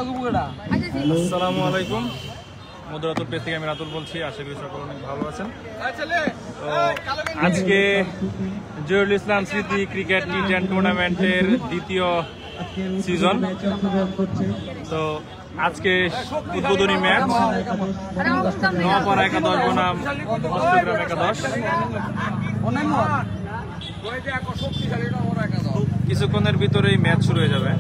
আসসালামু আলাইকুম, মধুরাতুল পেজ থেকে আমি রাতুল বলছি। আশা করি সকলে অনেক ভালো আছেন। আজকে জহিরুল ইসলাম স্মৃতি ক্রিকেট টি10 টুর্নামেন্টের দ্বিতীয় সিজন। তো আজকে উদ্বোধনী ম্যাচ নোয়াপাড়া একাদশ বনাম অষ্টগ্রাম একাদশ। কিছুক্ষণের ভিতরেই ম্যাচ শুরু হয়ে যাবে।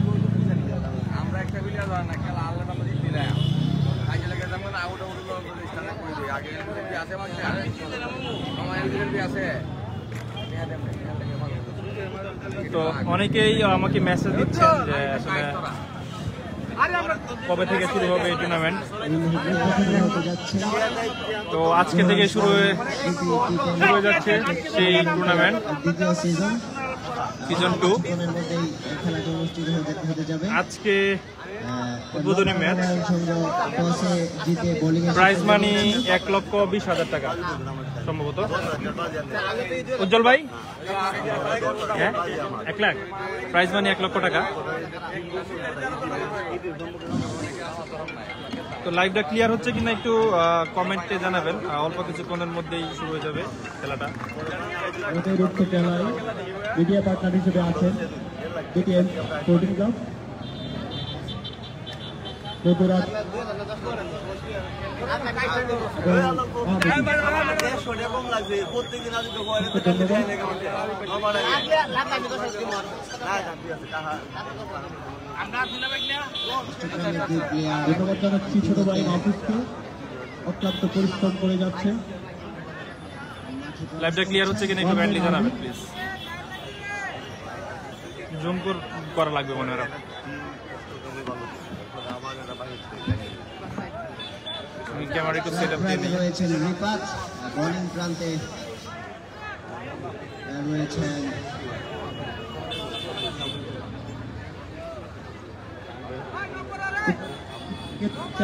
তো অনেকেই আমাকে মেসেজ দিচ্ছেন যে আসলে কবে থেকে শুরু হবে এই টুর্নামেন্ট। তো আজকে থেকে শুরু হয়ে যাচ্ছে সেই টুর্নামেন্ট সিজন 2। আজকে উদ্বোধনী ম্যাচ, প্রাইজ মানি 1,20,000 টাকা সম্ভবত। উজ্জ্বল ভাই, হ্যাঁ 1 লাখ, প্রাইজ মানি 1 লক্ষ টাকা। তো লাইভটা ক্লিয়ার হচ্ছে কিনা একটু কমেন্টে জানাবেন। অল্প কিছুক্ষণের মধ্যেই শুরু হয়ে যাবে খেলাটা। মিডিয়া পার্টনার হিসেবে আছেন টি10 স্পোর্টিং ক্লাব মধুরাত ধন্যবাদ জানাচ্ছি ছোট ভাই মাহফুজকে, অক্লান্ত পরিশ্রম করে যাচ্ছে। লাইভটা ক্লিয়ার হচ্ছে কিনা একটু কাইন্ডলি জানাবেন প্লিজ। জুম করা লাগবে মনে হয়। ক্যামেরা একটু সেটআপ দিয়ে দিই। রয়েছেন রিপাত, বোলিং প্রান্তে রয়েছেন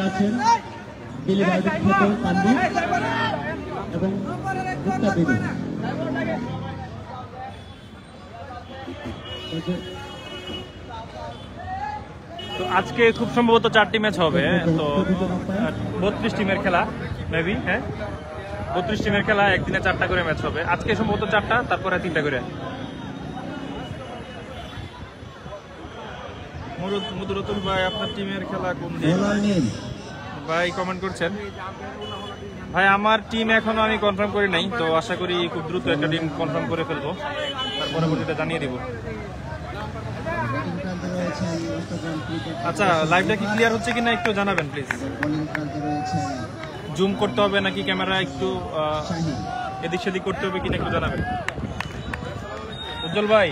আছেন দিলীপ পান্ডি এবং গুপ্তা দেবী। তো আজকে খুব সম্ভবত 4টি ম্যাচ হবে। তো 32 টিমের খেলা মেবি, হ্যাঁ 32 টিমের খেলা, একদিনে 4টা করে ম্যাচ হবে। আজকে সম্ভবত 4টা, তারপরে 3টা করে। মধুরাতুল ভাই, আপনার টিমের খেলা কোন দিন ভাই কমেন্ট করছেন? ভাই আমার টিম এখনো আমি কনফার্ম করি নাই, তো আশা করি খুব দ্রুত একটা টিম কনফার্ম করে ফেলবো, তার পরবর্তীতে জানিয়ে দিব। আচ্ছা, লাইভটা কি ক্লিয়ার হচ্ছে কিনা একটু জানাবেন প্লিজ। জুম করতে হবে নাকি ক্যামেরা একটু এদিক সেদিক করতে হবে কিনা একটু জানাবেন। উজ্জ্বল ভাই,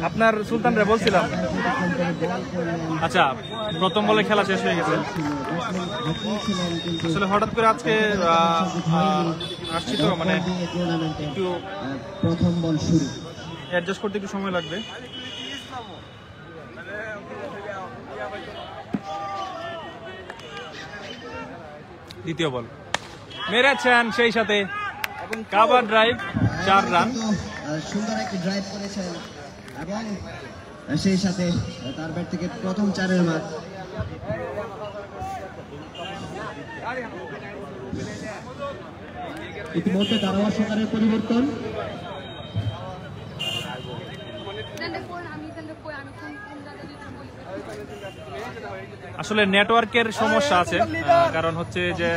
আপনার সুলতান রে বলছিলাম। আচ্ছা, প্রথম বলে খেলা শেষ হয়ে গেছে। আসলে হঠাৎ করে আজকে আসছি তো, মানে একটু প্রথম বল শুরু, অ্যাডজাস্ট করতে একটু সময় লাগবে। দ্বিতীয় বল মেরেছেন, সেই সাথে কাভার ড্রাইভ, 4 রান। সুন্দর একটি ড্রাইভ করেছেন এবং সেই সাথে তার ব্যাট থেকে প্রথম 4-এর মার। ইতিমধ্যে দারোয়া সরকারের পরিবর্তন। আসলে নেটওয়ার্কের সমস্যা আছে, কারণ হচ্ছে যে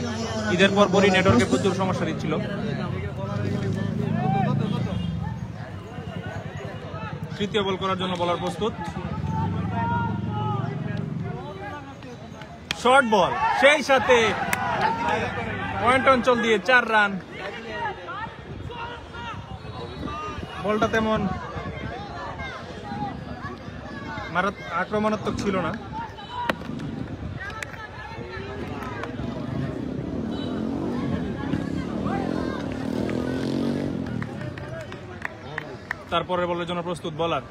ঈদের পরপরই নেটওয়ার্কে প্রচুর সমস্যা দিচ্ছিল। তৃতীয় বল করার জন্য বলার প্রস্তুত, শর্ট বল, সেই সাথে পয়েন্ট অঞ্চল দিয়ে 4 রান। বলটা তেমন আক্রমণাত্মক ছিল না। তারপরে বলের জন্য প্রস্তুত বলার,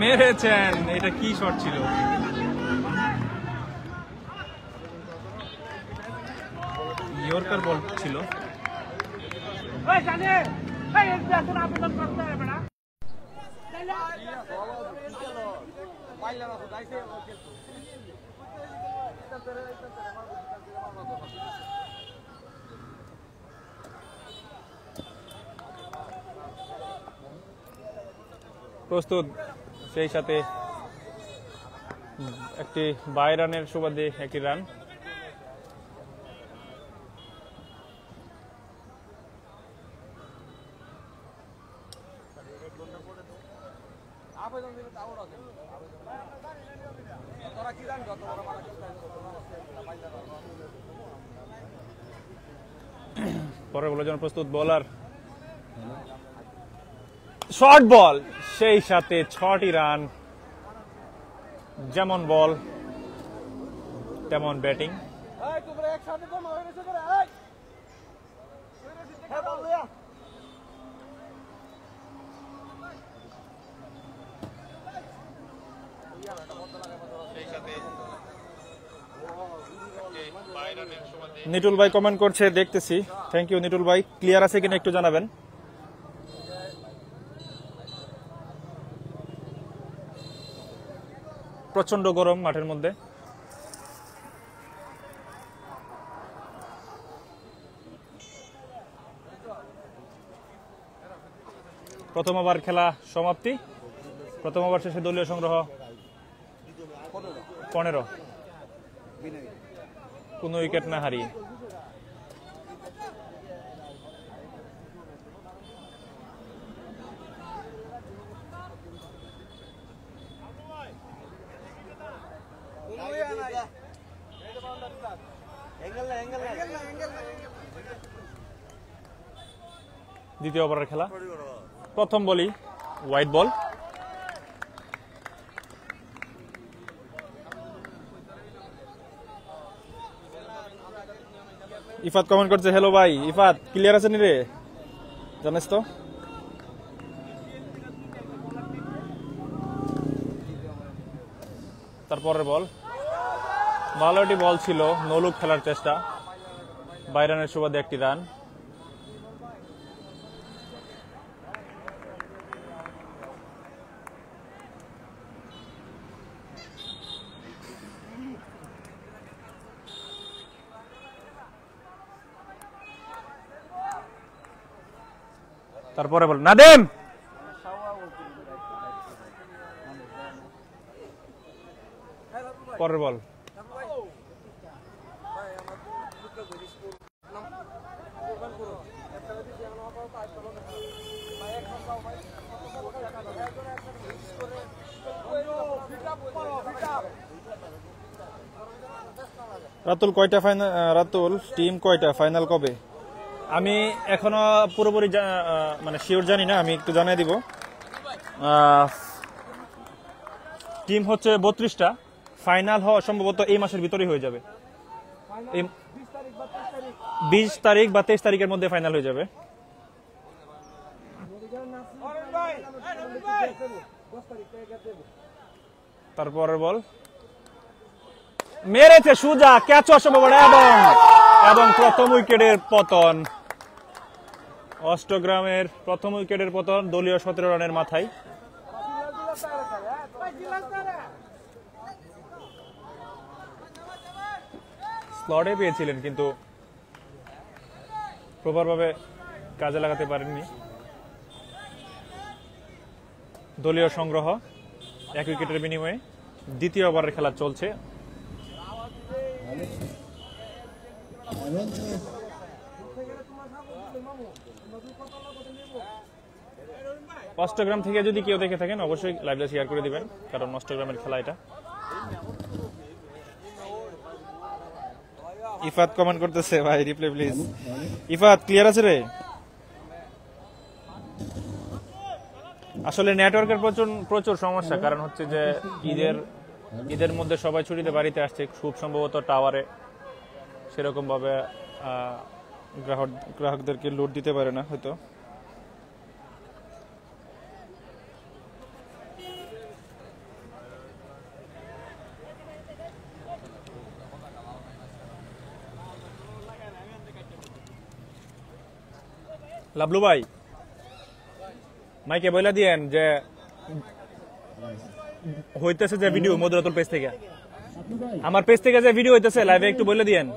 মেরেছেন। এটা কি শট ছিল? ইয়র্কার বল ছিল। প্রস্তুত, সেই সাথে একটি 22 রানের সুবাদে একটি রান। পরের বলের জন্য প্রস্তুত, বোলার শর্ট বল, সেই সাথে 6টি রান। যেমন বল তেমন ব্যাটিং। নিটুল ভাই কমেন্ট করছে, দেখতেছি। থ্যাংক ইউ নিটুল ভাই। ক্লিয়ার আছে কিনা একটু জানাবেন। প্রচন্ড গরম মাঠের মধ্যে। প্রথম ওভার খেলা সমাপ্তি। প্রথম ওভার শেষে দলীয় সংগ্রহ 15, কোনো উইকেট না হারিয়ে। দ্বিতীয় ওভারের খেলা। প্রথম বলই হোয়াইট বল। ইফাত কমেন্ট করছে, হ্যালো ভাই ইফাত, ক্লিয়ার আছে নি রে, জানিস তো? তারপরের বল ভালো একটি বল ছিল, নলুক খেলার চেষ্টা, 22 রানের সুবাদে একটি রান। তারপরে বল নাদিম, পরের বল রাতুল কয়টা ফাইনাল, রাতুল টিম কয়টা, ফাইনাল কবে? আমি এখনো পুরোপুরি মানে শিওর জানি না, আমি একটু জানিয়ে দিব। টিম হচ্ছে 32টা, ফাইনাল হওয়া সম্ভবত এই মাসের ভিতরেই হয়ে যাবে। 20 তারিখ বা 23 তারিখের মধ্যে ফাইনাল হয়ে যাবে। তারপরের বল মেরেছে সুজা, ক্যাচ অসম্ভব, এবং প্রথম উইকেটের পতন। অষ্টগ্রামের প্রথম উইকেটের পতন দলীয় 17 রানের মাথায়। স্লটে পেয়েছিলেন কিন্তু প্রপারভাবে কাজে লাগাতে পারেননি। দলীয় সংগ্রহ 1 উইকেটের বিনিময়ে। দ্বিতীয় ওভারের খেলা চলছে। অষ্টগ্রাম থেকে যদি কেউ দেখে থাকেন অবশ্যই লাইভটা শেয়ার করে দিবেন, কারণ অষ্টগ্রামের খেলা এটা। ইফাত কমেন্ট করতেছে, ভাই রিপ্লে প্লিজ। ইফাত ক্লিয়ার আছে রে? আসলে নেটওয়ার্কের প্রচুর সমস্যা, কারণ হচ্ছে যে ঈদের মধ্যে সবাই ছুটিতে বাড়িতে আসছে, খুব সম্ভবত টাওয়ারে সেরকম ভাবে গ্রাহকদেরকে লোড দিতে পারে না হয়তো। লাবলু ভাই মাইকে বলে দিয়েন যে হইতেছে যে ভিডিও মধুরাতুল পেজ থেকে, আমার পেজ থেকে যে ভিডিও হইতেছে লাইভে একটু বলে দিয়েন।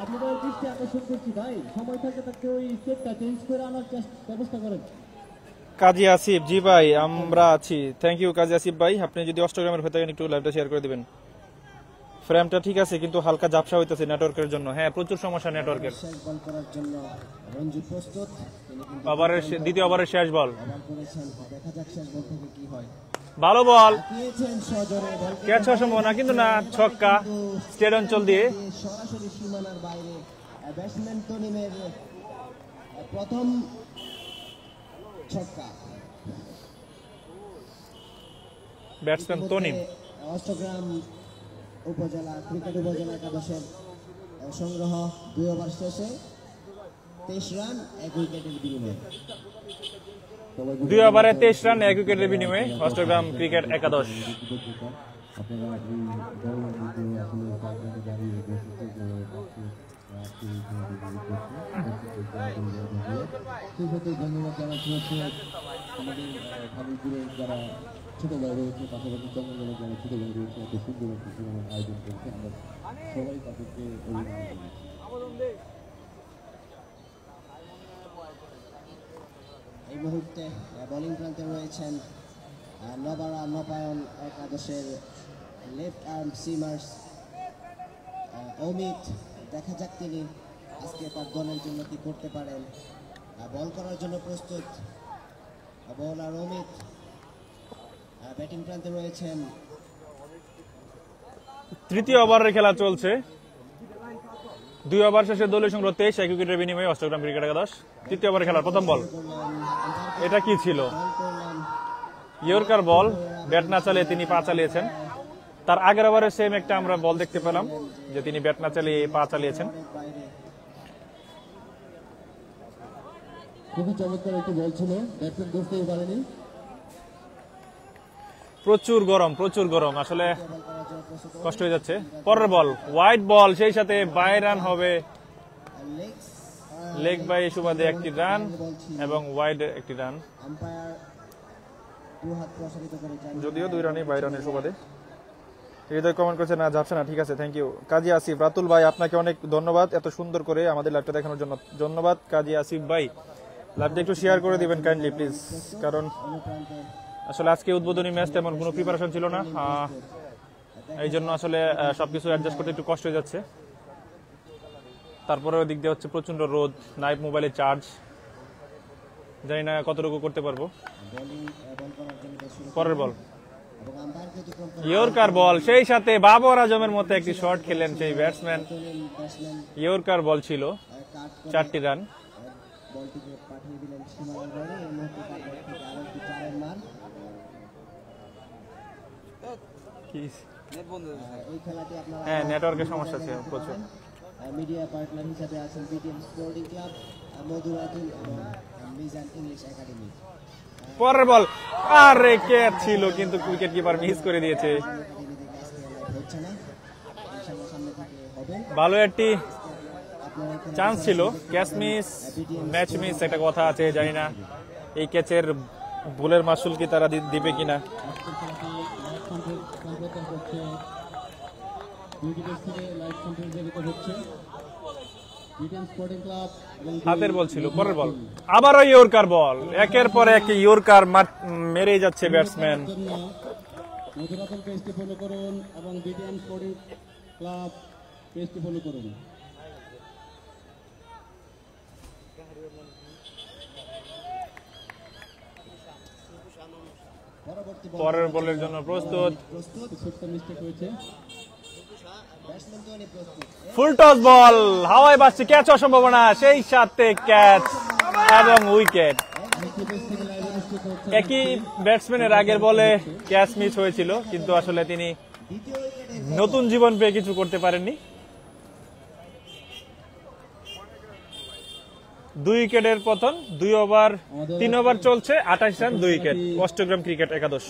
আপনাদের দৃষ্টি আকর্ষণ করছি ভাই, সময় থাকে তাকে ওই সেটটা চেঞ্জ করে আনার ব্যবস্থা করেন। কাজী আসিফ, জি ভাই আমরা আছি, থ্যাংক ইউ কাজী আসিফ ভাই। আপনি যদি অষ্টগ্রামের হয়ে থাকেন একটু লাইভটা শেয়ার করে দিবেন। ফ্রেমটা ঠিক আছে কিন্তু হালকা ঝাপসা হইতেছে নেটওয়ার্কের জন্য। হ্যাঁ প্রচুর সমস্যা নেটওয়ার্কের। শেষ বল করার জন্য রঞ্জু প্রস্তুত, তিনি কিন্তু ওভারের দ্বিতীয় ওভারের শেষ বল, বল করেছেন। দেখা যাক শেষ বল থেকে কি হয়। ভালো বল, দিয়েছেন সজোরে বল, ক্যাচ হওয়ার সম্ভাবনা কিন্তু না, ছক্কা স্টেট অঞ্চল দিয়ে সরাসরি সীমানার বাইরে। ব্যাটসম্যান তনিমের প্রথম ছক্কা। ব্যাটসম্যান তনিম। অষ্টগ্রাম উপজেলা ক্রিকেট উপজেলা একাদশের সংগ্রহ 2 ওভার শেষে 23 রান 1 উইকেটের বিনিময়ে। 2 ওভারে 23 রান 1 উইকেটের বিনিময়ে অষ্টগ্রাম ক্রিকেট একাদশ। আপনারা এই বড় ভিডিও আসলে সামনে দাঁড়িয়ে বসেছে যে ধন্যবাদ জানাচ্ছি হচ্ছে আমাদের ভাবিপুরের যারা ছোট ভাই রয়েছে, পাশাপাশি চন্দ্রগড়ের যারা ছোট ভাই রয়েছে, এত সুন্দর একটা টুর্নামেন্ট আয়োজন করেছে। আমরা সবাই তাদেরকে অভিনন্দন জানাচ্ছি। এই মুহূর্তে বোলিং প্রান্তে রয়েছেন নবারা নবায়ন একাদশের লেফট আর্ম সিমার্স অমিত। দেখা যাক তিনি আজকে তার দলের জন্য কি করতে পারেন। বল করার জন্য প্রস্তুত বোলার অমিত। ব্যাটিং প্রান্তে রয়েছেন তৃতীয় ওভারের খেলা চলছে, 2 ওভার শেষে দলীয় সংগ্রহ 23 1 উইকেটের বিনিময়ে অষ্টগ্রাম ক্রিকেট একাদশ। তৃতীয় ওভারের খেলার প্রথম বল, এটা কি ছিল? ইয়র্কার বল, ব্যাট না চালিয়ে তিনি পা চালিয়েছেন। তার আগের ওভারে সেম একটা আমরা বল দেখতে পেলাম যে তিনি ব্যাট না চালিয়ে পা চালিয়েছেন। খুবই চমৎকার একটি বল ছিল, ব্যাটসম্যান বুঝতেই পারেনি। প্রচুর গরম আসলে কষ্ট হয়ে যাচ্ছে। পরের বল ওয়াইড বল, সেই সাথে বাই রান হবে, লেগ বাই সুবাদে একটি রান এবং ওয়াইড একটি রান, আম্পায়ার 2 হাত প্রসারিত করে যদিও 2 রানই বাই রানের সুবাদে। হৃদয় কমেন্ট করেছে না যাচ্ছে না, ঠিক আছে থ্যাংক ইউ। কাজী আসিফ, রাতুল ভাই আপনাকে অনেক ধন্যবাদ এত সুন্দর করে আমাদের লাইভটা দেখানোর জন্য। ধন্যবাদ কাজী আসিফ ভাই, লাইভটা একটু শেয়ার করে দিবেন কাইন্ডলি প্লিজ, কারণ আসলে আজকে উদ্বোধনী ম্যাচ তেমন কোনো প্রিপারেশন ছিল না, এই জন্য আসলে সবকিছু অ্যাডজাস্ট করতে একটু কষ্ট হয়ে যাচ্ছে। তারপরে ওই দিক দিয়ে হচ্ছে প্রচন্ড রোদ, নাইট মোবাইলে চার্জ, জানি না কতটুকু করতে পারবো। পরের বল ইয়র্কার বল, সেই সাথে বাবর আজমের মতো একটি শট খেলেন সেই ব্যাটসম্যান। ইয়র্কার বল ছিল, 4টি রান। বলটিকে পাঠিয়ে দিলেন সীমানার বাইরে। এই মুহূর্তে তার ব্যাট থেকে আরেকটি 4 রান। এই খেলাটি আপনারা হ্যাঁ নেটওয়ার্কের সমস্যা আছে প্রচুর। মিডিয়া পার্টনার হিসেবে আছেন বিটিএম স্পোর্টিং ক্লাব, মধুরাতুল এবং মিজান ইংলিশ একাডেমি। পরের বল, আরে ক্যাচ ছিল কিন্তু উইকেট কিপার মিস করে দিয়েছে। হচ্ছে না, ইনশাআল্লাহ সামনে থেকে হবে। ভালো একটি চান্স ছিল, ক্যাচ মিস ম্যাচ মিস একটা কথা আছে, জানি না এই ক্যাচের ভুলের মাসুল কি তারা দিবে কিনা। হাতের বল ছিল। পরের বল আবারও ইয়র্কার বল, একের পর এক ইয়র্কার মেরে যাচ্ছে ব্যাটসম্যান। মধুরাতন পেজটি ফলো করুন এবং বিটিএম স্পোর্টিং ক্লাব পেজটি ফলো করুন। পরের বলের জন্য প্রস্তুত, মিস্টেক হয়েছে। ফুল টস বল, হাওয়ায় বাজছে, ক্যাচ হওয়ার সম্ভাবনা, সেই সাথে ক্যাচ এবং উইকেট। একই ব্যাটসম্যানের আগের বলে ক্যাচ মিস হয়েছিল, কিন্তু আসলে তিনি নতুন জীবন পেয়ে কিছু করতে পারেননি। 2 উইকেটের পতন, 3 ওভার চলছে, 28 রান 2 উইকেট অষ্টগ্রাম ক্রিকেট একাদশ।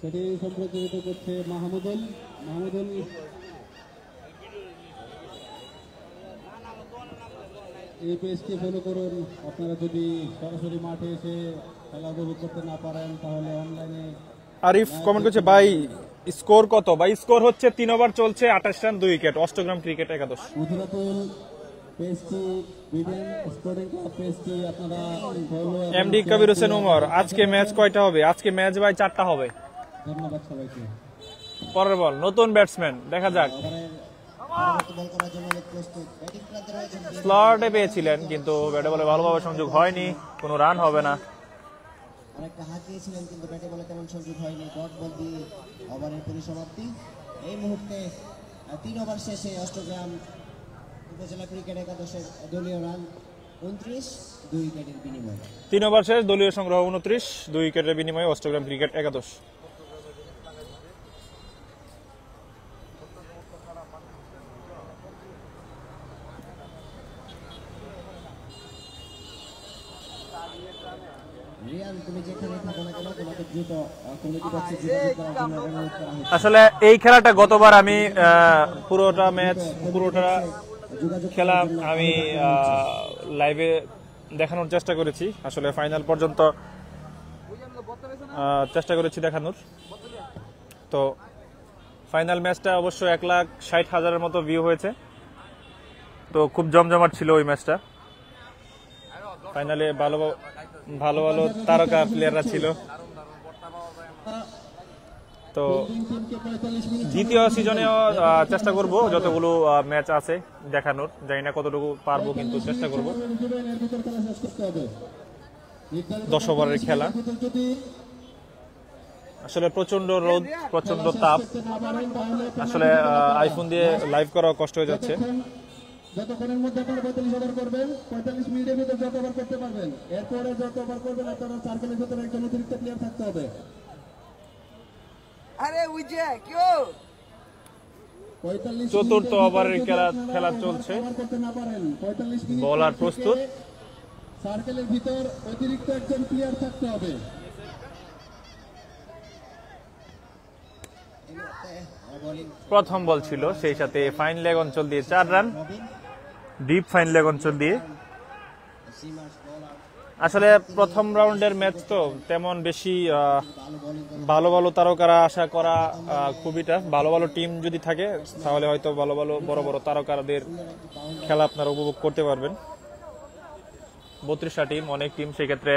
সেটি সম্প্রচারিত করছে মাহমুদুল। এই পেজটি ফলো করুন। আপনারা যদি সরাসরি মাঠে এসে খেলা উপভোগ করতে না পারেন তাহলে অনলাইনে। আরিফ কমেন্ট করছে ভাই স্কোর কত? ভাই স্কোর হচ্ছে 3 ওভার চলছে, 28 রান 2 উইকেট, অষ্টগ্রাম ক্রিকেট একাদশ। মথুরাপুর পেজটি বিডেন স্পোর্টিং ক্লাব পেজটি আপনারা ফলো। এমডি কবির হোসেন উমর, আজকে ম্যাচ কয়টা হবে? আজকে ম্যাচ ভাই 4টা হবে। ধন্যবাদ সবাইকে। পরের বল নতুন ব্যাটসম্যান, দেখা যাক। পরবর্তী বল করার জন্য প্রস্তুত। ব্যাটিং প্রান্তে রয়েছেন স্লটে পেয়েছিলেন কিন্তু ব্যাটে বলে ভালোভাবে সংযোগ হয়নি, কোনো রান হবে না। অনেকটা হাঁকিয়েছিলেন কিন্তু ব্যাটে বলে তেমন সংযোগ হয়নি। ডট বল দিয়ে ওভারের পরিসমাপ্তি। এই মুহূর্তে 3 ওভার শেষে অষ্টগ্রাম উপজেলা ক্রিকেট একাদশের দলীয় রান 29, 2 উইকেটের বিনিময়ে। 3 ওভার শেষ, দলীয় সংগ্রহ 29, 2 উইকেটের বিনিময়ে অষ্টগ্রাম ক্রিকেট একাদশ। রিয়ান, তুমি যেখানে থাকো না কেন তোমাকে দ্রুত কমিটি বক্সে যোগাযোগ করার জন্য অনুরোধ করা হচ্ছে। আসলে এই খেলাটা গতবার আমি পুরোটা খেলা আমি লাইভে দেখানোর চেষ্টা করেছি। আসলে ফাইনাল পর্যন্ত চেষ্টা করেছি দেখানোর। তো ফাইনাল ম্যাচটা অবশ্য 1,60,000-এর মতো ভিউ হয়েছে। তো খুব জমজমাট ছিল ওই ম্যাচটা। ফাইনালে ভালো ভালো তারকা প্লেয়াররা ছিল। তো দ্বিতীয় সিজনেও চেষ্টা করব যতগুলো ম্যাচ আছে দেখানোর, জানি না কতটুকু পারবো কিন্তু চেষ্টা করব। 10 ওভারের খেলা, আসলে প্রচন্ড রোদ, প্রচন্ড তাপ। আসলে আইফোন দিয়ে লাইভ করা কষ্ট হয়ে যাচ্ছে। যতক্ষণের মধ্যে আপনারা 45 ওভার করবেন, 45 মিনিটের ভিতরে যত ওভার করতে পারবেন। এরপরে যত ওভার করবেন আপনারা সার্কেলের ভিতরে একজন অতিরিক্ত প্লেয়ার থাকতে হবে। চতুর্থ ওভারের খেলা চলছে, বোলার প্রস্তুত। সার্কেলের ভিতর অতিরিক্ত একজন প্লেয়ার থাকতে হবে। প্রথম বল ছিল, সেই সাথে ফাইন লেগ অঞ্চল দিয়ে 4 রান, ডিপ ফাইন লেগ অঞ্চল দিয়ে। আসলে প্রথম রাউন্ডের ম্যাচ তো তেমন বেশি ভালো তারকারা আশা করা খুবই টাফ। ভালো টিম যদি থাকে তাহলে হয়তো ভালো বড় তারকাদের খেলা আপনারা উপভোগ করতে পারবেন। 32টা টিম, অনেক টিম, সেক্ষেত্রে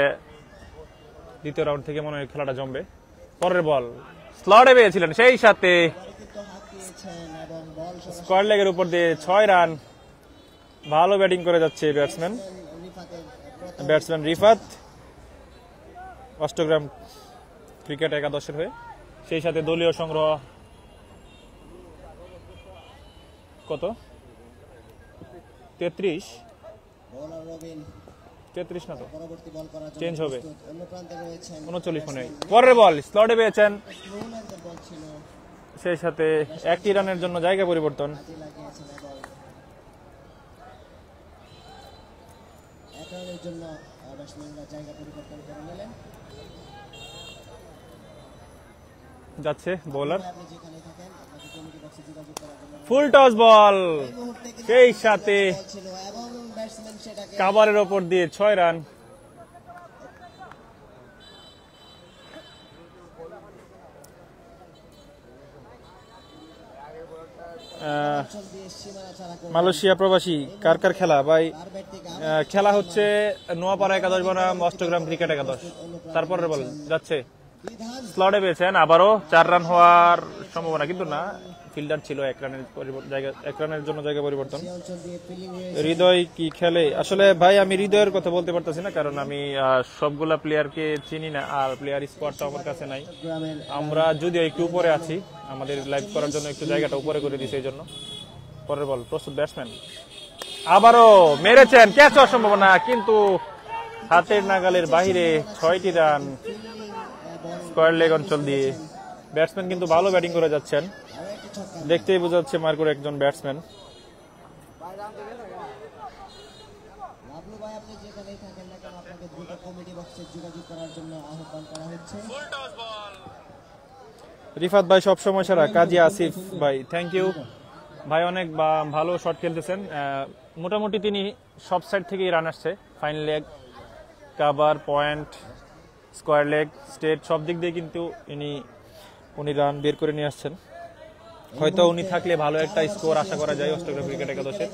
দ্বিতীয় রাউন্ড থেকে মনে হয় খেলাটা জমবে। পরের বল স্লটে পেয়েছিলেন, সেই সাথে স্কোয়ার লেগের উপর দিয়ে 6 রান। ভালো ব্যাটিং করে যাচ্ছে ব্যাটসম্যান রিফাত, অষ্টগ্রাম ক্রিকেট একাদশের হয়ে। সেই সাথে দলীয় সংগ্রহ কত? 33 না তো চেঞ্জ হবে, 39 মনে হয়। পরের বল স্লটে পেয়েছেন, সেই সাথে 1 রানের জন্য জায়গা পরিবর্তন। যাচ্ছে বোলার, ফুল টস বল, সেই সাথে কাভারের ওপর দিয়ে 6 রান। মালয়েশিয়া প্রবাসী কার খেলা ভাই? খেলা হচ্ছে নোয়াপাড়া একাদশ বনাম অষ্টগ্রাম ক্রিকেট একাদশ। তারপরের বল যাচ্ছে, স্লটে পেয়েছেন, আবারও 4 রান হওয়ার সম্ভাবনা, কিন্তু না, ফিল্ডার ছিল, 1 রানের জন্য জায়গা পরিবর্তন। হৃদয় কি খেলে? আসলে ভাই আমি হৃদয়ের কথা বলতে পারতেছি না, কারণ আমি সবগুলা প্লেয়ারকে চিনি না, আর প্লেয়ার স্পটটা আমার কাছে নাই। আমরা যদিও একটু উপরে আছি, আমাদের লাইভ করার জন্য একটু জায়গাটা উপরে করে দিয়েছে, এই জন্য। পরের বল প্রস্তুত ব্যাটসম্যান, আবারও মেরেছেন, ক্যাচ হওয়ার সম্ভাবনা, কিন্তু হাতের নাগালের বাহিরে। 6টি রান স্কোয়ার লেগ অঞ্চল দিয়ে। ব্যাটসম্যান কিন্তু ভালো ব্যাটিং করে যাচ্ছেন, দেখতেই বোঝা যাচ্ছে মার্কোর একজন ব্যাটসম্যান। রিফাত ভাই সবসময় সেরা, কাজী আসিফ ভাই থ্যাংক ইউ ভাই, অনেক ভালো শট খেলতেছেন। মোটামুটি তিনি সব সাইড থেকেই রান আসছে, fine leg, cover, point, square leg, state, সব দিক দিয়ে কিন্তু উনি রান বের করে নিয়ে আসছেন। হয়তো উনি থাকলে ভালো একটা স্কোর আশা করা যায় অষ্টগ্রাম ক্রিকেট একাদশের।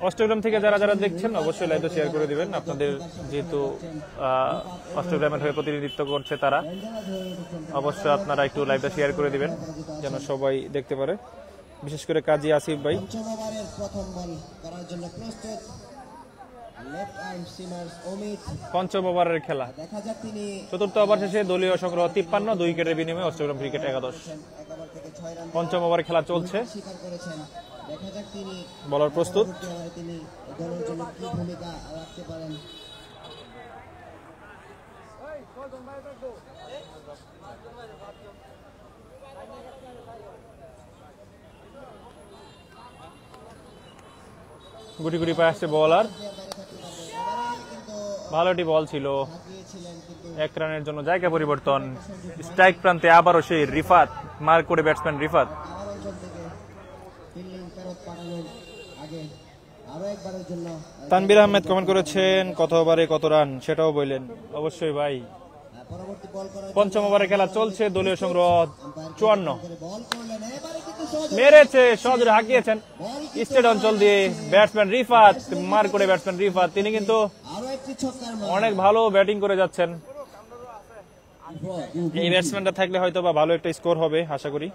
অষ্টগ্রাম থেকে যারা যারা দেখছেন অবশ্যই লাইভটা শেয়ার করে দিবেন। আপনাদের যেহেতু অষ্টগ্রামের হয়ে প্রতিনিধিত্ব করছে তারা, অবশ্যই আপনারা একটু লাইভটা শেয়ার করে দিবেন যেন সবাই দেখতে পারে, বিশেষ করে কাজী আসিফ ভাই। পঞ্চম ওভারের খেলা, চতুর্থ ওভার শেষে দলীয় সংগ্রহ 53, 2 উইকেটের বিনিময়ে অষ্টগ্রাম ক্রিকেট একাদশ। পঞ্চম ওভারের খেলা চলছে, বলার প্রস্তুত। গুটি গুটি পায়ে আসছে বলার, ভালো একটি বল ছিল, 1 রানের জন্য জায়গা পরিবর্তন। স্ট্রাইক প্রান্তে আবারও সেই রিফাত, মার্ক করে ব্যাটসম্যান রিফাত। তানভীর আহমেদ কমেন্ট করেছেন কত ওভারে কত রান সেটাও বললেন। অবশ্যই ভাই, পঞ্চম ওভারে খেলা চলছে, দলীয় সংগ্রহ 54, মেরেছে, সহজে হাঁকিয়েছেন স্টেট অঞ্চল দিয়ে ব্যাটসম্যান রিফাত, মার করে ব্যাটসম্যান রিফাত। তিনি কিন্তু অনেক ভালো ব্যাটিং করে যাচ্ছেন। এই ব্যাটসম্যানটা থাকলে হয়তো বা ভালো একটা স্কোর হবে আশা করি।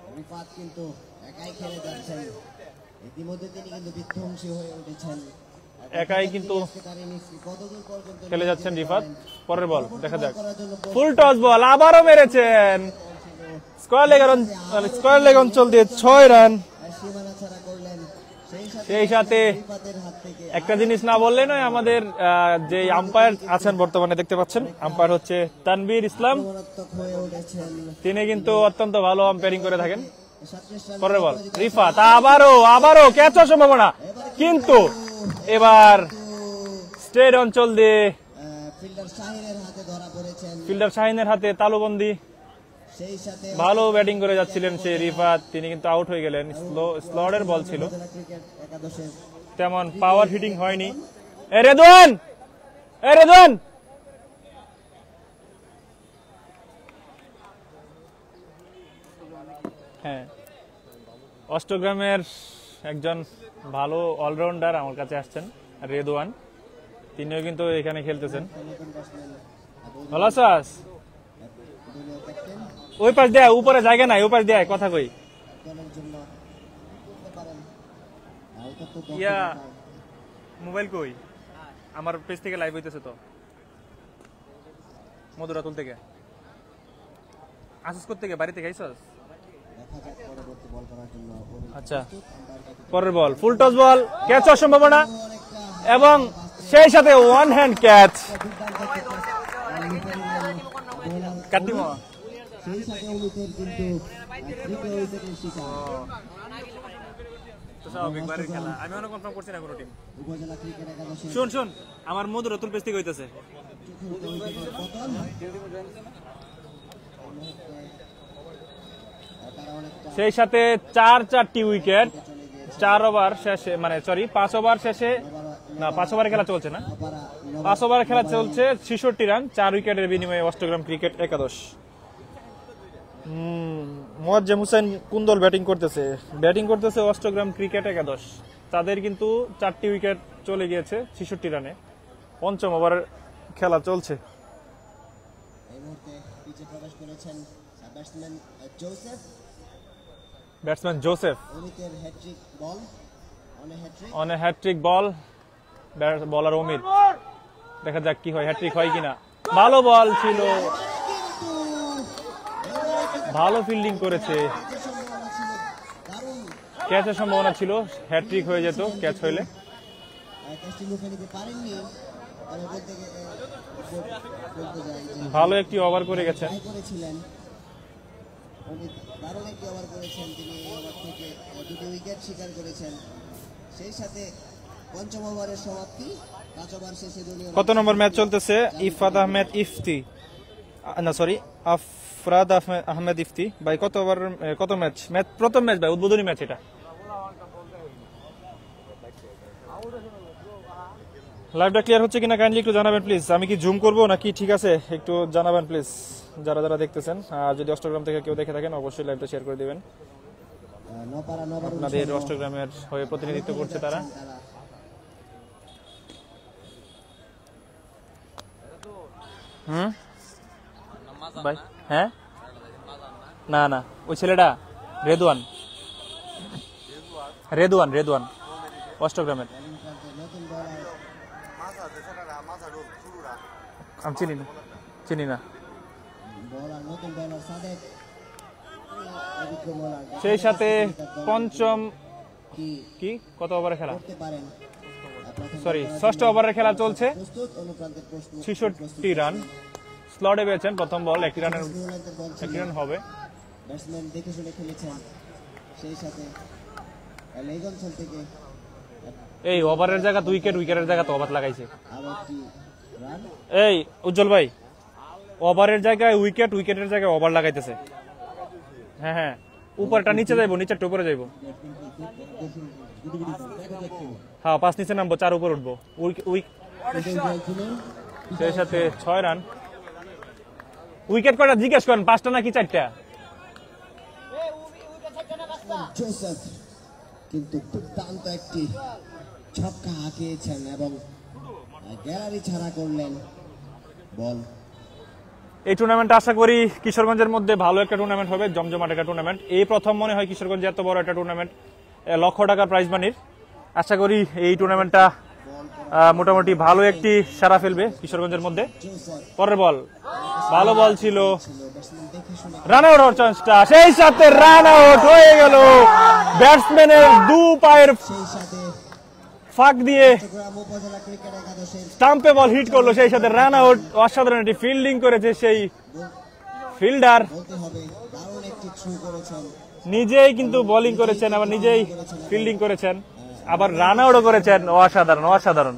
একাই কিন্তু খেলে যাচ্ছেন রিফাত। পরের বল দেখা যাক, ফুল টস বল, আবারও মেরেছেন স্কয়ার লেগ অঞ্চল দিয়ে 6 রান। সেই সাথে একটা জিনিস না বললে নয়, আমাদের যে আম্পায়ার আছেন বর্তমানে দেখতে পাচ্ছেন, আম্পায়ার হচ্ছে তানভীর ইসলাম। তিনি কিন্তু অত্যন্ত ভালো আম্পায়ারিং করে থাকেন। পরের বল রিফাত, আবারও ক্যাচ হওয়ার সম্ভাবনা, কিন্তু এবার স্টেট অঞ্চল দিয়ে ফিল্ডার শাহিনের হাতে তালুবন্দি। ভালো ব্যাটিং করে যাচ্ছিলেন সেই রিফাত, তিনি কিন্তু আউট হয়ে গেলেন। স্লটের বল ছিল, তেমন পাওয়ার হিটিং হয়নি। রেদওয়ান হ্যাঁ, অষ্টগ্রামের একজন ভালো অলরাউন্ডার আমার কাছে আসছেন, রেদওয়ান। তিনিও কিন্তু এখানে খেলতেছেন। ভালো আছিস? ওই পাশ দেয়, উপরে জায়গা নাই, ওই পাশ দেয়, কথা কই। ইয়া মোবাইল কই? আমার পেজ থেকে লাইভ হইতেছে তো, মধুরাতুল থেকে। আসিস কোথা থেকে? বাড়ি থেকে আইসস? আচ্ছা, পরের বল ফুল টস বল, ক্যাচ হওয়ার সম্ভাবনা, এবং সেই সাথে ওয়ান হ্যান্ড ক্যাচ। কাটিমো আমি অনেক কনফার্ম করছি না কোনো টিম। শুন আমার মধুরাতুল পেজ থেকে হইতেছে। সেই সাথে 4টি উইকেট, 4 ওভার শেষে, মানে সরি 5 ওভার শেষে না, 5 ওভারে খেলা চলছে না, 5 ওভারে খেলা চলছে, 66 রান, 4 উইকেটের বিনিময়ে অষ্টগ্রাম ক্রিকেট একাদশ। মোয়াজ্জেম হোসেন কোন দল ব্যাটিং করতেছে? অষ্টগ্রাম ক্রিকেট একাদশ। তাদের কিন্তু 4টি উইকেট চলে গিয়েছে 66 রানে। পঞ্চম ওভারের খেলা চলছে। Batsman Joseph on a hat-trick ball, bowler Amir. দেখা যাক কি হয়, হ্যাট্রিক হয় কিনা। ভালো বল ছিল, ভালো ফিল্ডিং করেছে, ক্যাচের সম্ভাবনা ছিল, হ্যাট্রিক হয়ে যেত ক্যাচ হইলে। ভালো একটি ওভার করে গেছেন। কত নম্বর ম্যাচ চলতেছে? ইফাত আহমেদ ইফতি, না সরি আফরাদ আহমেদ ইফতি। ভাই কত ওভার, কত ম্যাচ? প্রথম ম্যাচ ভাই, উদ্বোধনী ম্যাচ এটা। লাইভটা ক্লিয়ার হচ্ছে কিনা কাইন্ডলি একটু জানাবেন প্লিজ। আমি কি জুম করবো নাকি ঠিক আছে একটু জানাবেন প্লিজ, যারা যারা দেখতেছেন। আর যদি অষ্টগ্রাম থেকে কেউ দেখে থাকেন অবশ্যই লাইভটা শেয়ার করে দিবেন। আপনাদের অষ্টগ্রামের হয়ে প্রতিনিধিত্ব করছে তারা। ভাই হ্যাঁ, না না ওই ছেলেটা রেদওয়ান রেদওয়ান রেদওয়ান অষ্টগ্রামের। আমি চিনি না, চিনি না। সেই সাথে পঞ্চম কি কত ওভারের খেলা, সরি ষষ্ঠ ওভারের খেলা চলছে। 66 রান স্লটে পেয়েছেন। প্রথম বল, একটি রান হবে। ব্যাটসম্যান দেখে শুনে খেলেছেন। সেই সাথে লেগ অঞ্চল থেকে এই ওভারের জায়গা উইকেট, উইকেটের জায়গা তো ওভার লাগাইছে। আরো একটি রান। এই উজ্জ্বল ভাই, ওভারের জায়গায় উইকেট, উইকেটের জায়গায় ওভার লাগাইতেছে। হ্যাঁ হ্যাঁ, উপরটা নিচে যাইবো, নিচেরটা উপরে যাইবো। হ্যাঁ 5 নিচে নামবো, 4 উপর উঠবো। সেই সাথে 6 রান। উইকেট কয়টা জিজ্ঞেস করেন, 5টা নাকি 4টা? জোসেফ কিন্তু দুর্দান্ত একটি ছক্কা হাঁকিয়েছেন এবং গ্যালারি ছাড়া করলেন বল। এই টুর্নামেন্ট আশা করি কিশোরগঞ্জের মধ্যে ভালো একটা টুর্নামেন্ট হবে, জমজমাট একটা টুর্নামেন্ট। এই প্রথম মনে হয় কিশোরগঞ্জে এত বড় একটা টুর্নামেন্ট, লক্ষ টাকার প্রাইজ মানির। আশা করি এই টুর্নামেন্টটা মোটামুটি ভালো একটি সাড়া ফেলবে কিশোরগঞ্জের মধ্যে। পরের বল, ভালো বল ছিল, রান আউট হওয়ার চান্সটা, সেই সাথে রান আউট হয়ে গেল। ব্যাটসম্যানের দু পায়ের ফাঁক দিয়ে স্টাম্পে বল হিট করলো, সেই সাথে রান আউট। অসাধারণ একটি ফিল্ডিং করেছে সেই ফিল্ডার, নিজেই কিন্তু বোলিং করেছেন, আবার নিজেই ফিল্ডিং করেছেন, আবার রান আউটও করেছেন। অসাধারণ অসাধারণ।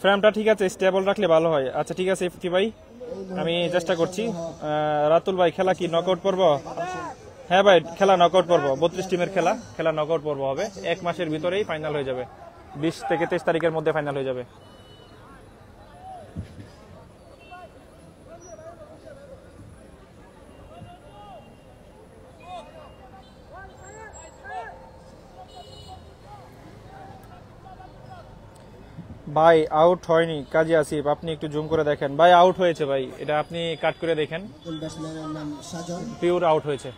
ফ্রেমটা ঠিক আছে, স্টেবল রাখলে ভালো হয়। আচ্ছা ঠিক আছে ইফতি ভাই, আমি চেষ্টা করছি। রাতুল ভাই, খেলা কি নকআউট পর্ব? হ্যাঁ ভাই, খেলা নকআউট পর্ব, 32 টিমের খেলা নকআউট পর্ব হবে। 1 মাসের ভিতরেই ফাইনাল হয়ে যাবে, 20 থেকে 23 তারিখের মধ্যে ফাইনাল হয়ে যাবে। ভাই আউট হয়নি কাজী আসিফ, আপনি একটু জুম করে দেখেন। ভাই আউট হয়েছে ভাই, এটা আপনি কাট করে দেখেন, পিওর আউট হয়েছে।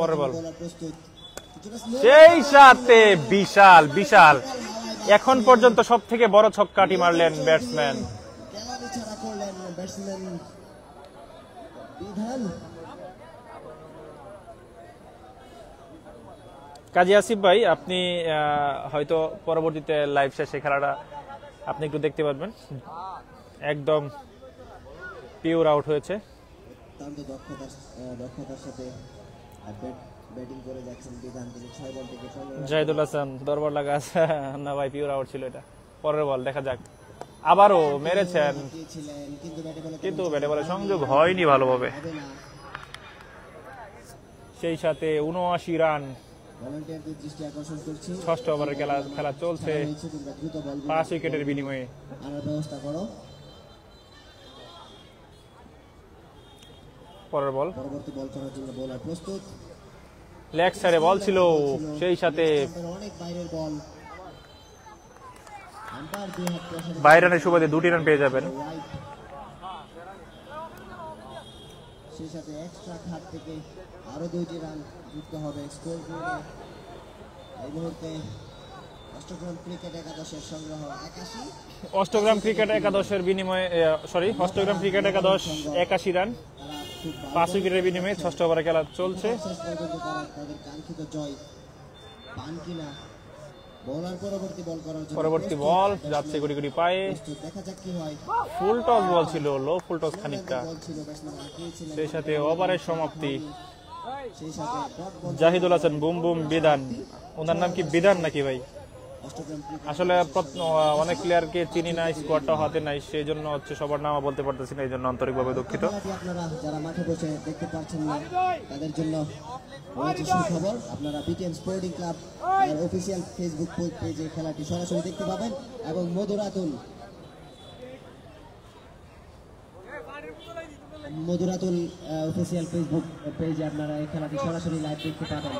পরের বল, সেই সাথে বিশাল বিশাল, এখন পর্যন্ত সব থেকে বড় ছক্কাটি মারলেন ব্যাটসম্যান। কাজী আসিফ ভাই, আপনি হয়তো পরবর্তীতে লাইভ শেষে খেলাটা আপনি একটু দেখতে পারবেন। একদম পিওর আউট হয়েছে। জাহিদুল হাসান দরবার লাগা আছে না ভাই, পিওর আউট ছিল এটা। পরের বল দেখা যাক, আবারও মেরেছেন কিন্তু ব্যাটে বলে সংযোগ হয়নি ভালোভাবে। সেই সাথে 79 রান, ষষ্ঠ ওভারের খেলা চলছে 5 উইকেটের বিনিময়ে। পরের বল, লেগ সাইডে বল ছিল, সেই সাথে বাইরানের সুবাদে 2টি রান পেয়ে যাবেন। সেই সাথে এক্সট্রা খাত থেকে আরো 2টি রান যুক্ত হবে স্কোর বোর্ডে। এই মুহূর্তে অষ্টগ্রাম ক্রিকেট একাদশের সংগ্রহ 81। অষ্টগ্রাম ক্রিকেট একাদশের বিনিময়ে, সরি অষ্টগ্রাম ক্রিকেট একাদশ 81 রান, 5 উইকেটের বিনিময়ে ষষ্ঠ ওভারে খেলা চলছে। তাদের কাঙ্ক্ষিত জয় পান কিনা। পরবর্তী বল যাচ্ছে গুড়ি গুড়ি পায়ে, ফুল টস বল ছিল, লো ফুল টস খানিকটা। সেই সাথে ওভারের সমাপ্তি। জাহিদুল হাসান বুম বুম বিধান, ওনার নাম কি বিধান নাকি ভাই? অষ্টগ্রাম ক্রিকেট আসলে অনেক প্লেয়ারকে চিনি না, স্কোয়াডটাও হাতে নাই, সেই জন্য হচ্ছে সবার নাম বলতে পারতেছি না, এই জন্য আন্তরিকভাবে দুঃখিত। খেলাটি আপনারা যারা মাঠে বসে দেখতে পাচ্ছেন না তাদের জন্য রয়েছে সুখবর, আপনারা বিটিএম স্পোর্টিং ক্লাব এর অফিসিয়াল ফেসবুক পেজে খেলাটি সরাসরি দেখতে পাবেন এবং মধুরাতুল অফিসিয়াল ফেসবুক পেজে আপনারা এই খেলাটি সরাসরি লাইভ দেখতে পাবেন।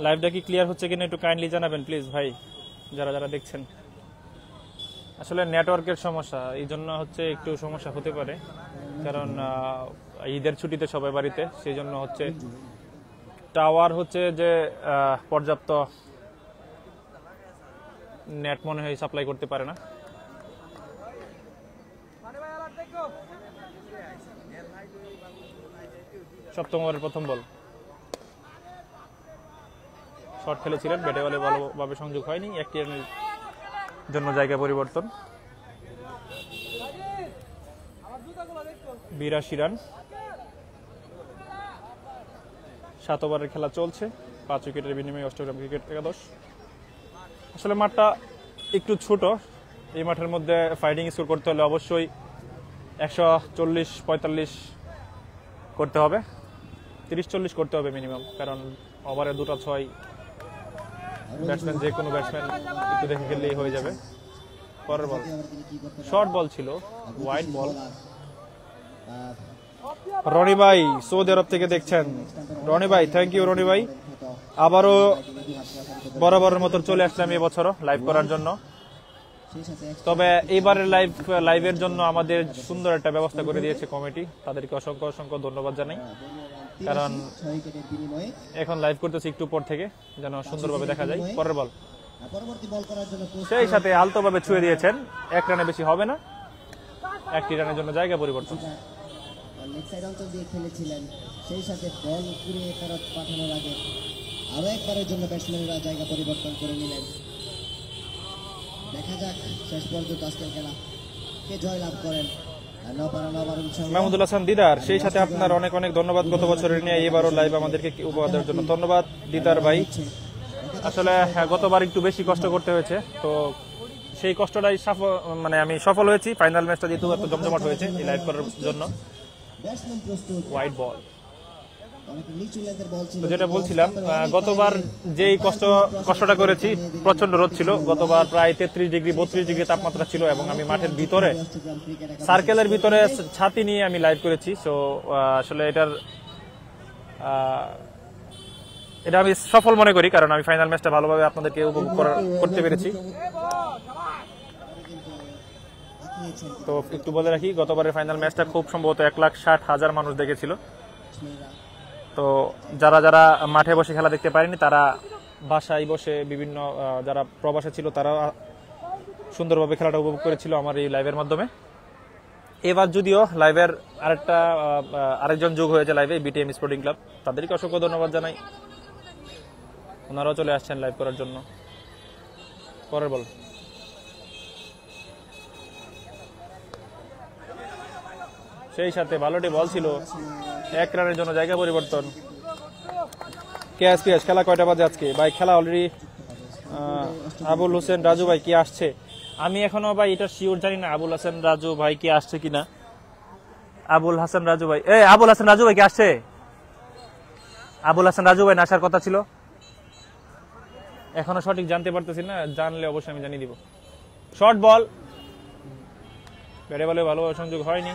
লাইভটা কি ক্লিয়ার হচ্ছে কিনা একটু কাইন্ডলি জানাবেন প্লিজ ভাই, যারা যারা দেখছেন। আসলে নেটওয়ার্কের সমস্যা, এই জন্য হচ্ছে একটু সমস্যা হতে পারে, কারণ ঈদের ছুটিতে সবাই বাড়িতে, সেই জন্য হচ্ছে টাওয়ার হচ্ছে যে পর্যাপ্ত নেট মনে হয় সাপ্লাই করতে পারে না। সপ্তম ওভারের প্রথম বল, শট খেলেছিলেন, ব্যাটে বলে ভালোভাবে সংযোগ হয়নি, একটি রানের জন্য জায়গা পরিবর্তন। 82 রান, 7 ওভারের খেলা চলছে, 5 উইকেটের বিনিময়ে অষ্টগ্রাম ক্রিকেট একাদশ। আসলে মাঠটা একটু ছোট, এই মাঠের মধ্যে ফাইটিং স্কোর করতে হলে অবশ্যই 140-45 করতে হবে, 30-40 করতে হবে মিনিমাম, কারণ ওভারে 2টা 6 ব্যাটসম্যান, যে কোনো ব্যাটসম্যান একটু দেখে খেললেই হয়ে যাবে। পরের বল শর্ট বল ছিল, ওয়াইড বল। রনি ভাই সৌদি আরব থেকে দেখছেন, রনি ভাই থ্যাংক ইউ। রনি ভাই আবারও বরাবরের মতো চলে আসলাম এবছরও লাইভ করার জন্য, তবে এইবারের লাইভের জন্য আমাদের সুন্দর একটা ব্যবস্থা করে দিয়েছে কমিটি, তাদেরকে অসংখ্য অসংখ্য ধন্যবাদ জানাই, কারণ এখন লাইভ করতেছি একটু পর থেকে যেন সুন্দরভাবে দেখা যায়। পরের বল সেই সাথে আলতোভাবে ছুঁয়ে দিয়েছেন, 1 রানে বেশি হবে না, 1টি রানের জন্য জায়গা পরিবর্তন। লেগ সাইড অঞ্চল দিয়ে খেলেছিলেন, সেই সাথে বল ঘুরিয়ে ফেরত পাঠানোর আগে আরো একবারের জন্য ব্যাটসম্যানরা জায়গা পরিবর্তন করে নিলেন। দেখা যাক শেষ পর্যন্ত আজকের খেলা কে জয় লাভ করেন। মাহমুদুল হাসান দিদার, সেই সাথে আপনার অনেক অনেক ধন্যবাদ গত বছরের নিয়ে এবারও লাইভ আমাদেরকে উপহার দেওয়ার জন্য। ধন্যবাদ দিদার ভাই। আসলে গতবার একটু বেশি কষ্ট করতে হয়েছে, তো সেই কষ্টটাই মানে আমি সফল হয়েছি। ফাইনাল ম্যাচটা যেহেতু এত জমজমাট হয়েছে এই লাইভ করার জন্য। হোয়াইট বল, তো যেটা বলছিলাম, গতবার যেই কষ্টটা করেছি, প্রচন্ড রোদ ছিল গতবার, প্রায় 33 ডিগ্রি 32 ডিগ্রি তাপমাত্রা ছিল, এবং আমি মাঠের ভিতরে সার্কেলের ভিতরে ছাতি নিয়ে আমি লাইভ করেছি। সো আসলে এটা আমি সফল মনে করি, কারণ আমি ফাইনাল ম্যাচটা ভালোভাবে আপনাদেরকে উপভোগ করতে পেরেছি। তো একটু বলে রাখি, গতবারের ফাইনাল ম্যাচটা খুব সম্ভবত 1,60,000 মানুষ দেখেছিল। তো যারা যারা মাঠে বসে খেলা দেখতে পারেনি, তারা বাসায় বসে বিভিন্ন যারা প্রবাসে ছিল তারা সুন্দরভাবে খেলাটা উপভোগ করেছিল আমার এই লাইভের মাধ্যমে। এবার যদিও লাইভের আরেকজন যোগ হয়েছে লাইভে, বিটিএম স্পোর্টিং ক্লাব, তাদেরকে অসংখ্য ধন্যবাদ জানাই, ওনারাও চলে আসছেন লাইভ করার জন্য। পরের বল সেই সাথে ভালোটি বল ছিল, 1 রানের জন্য জায়গা পরিবর্তন। কেএসপিএস খেলা কয়টা বাজে আজকে ভাই? খেলা অলরেডি আবুল হোসেন রাজু ভাই কি আসছে? আমি এখনো ভাই এটা শিওর জানি না আবুল হাসান রাজু ভাই কি আসছে কিনা। আবুল হাসান রাজু ভাই, আবুল হাসান রাজু ভাই কি আসছে? আবুল হাসান রাজু ভাই না আসার কথা ছিল, এখনো সঠিক জানতে পারতেছি না, জানলে অবশ্যই আমি জানিয়ে দিব। শর্ট বল, ব্যাটে বলে ভালো সংযোগ হয়নি।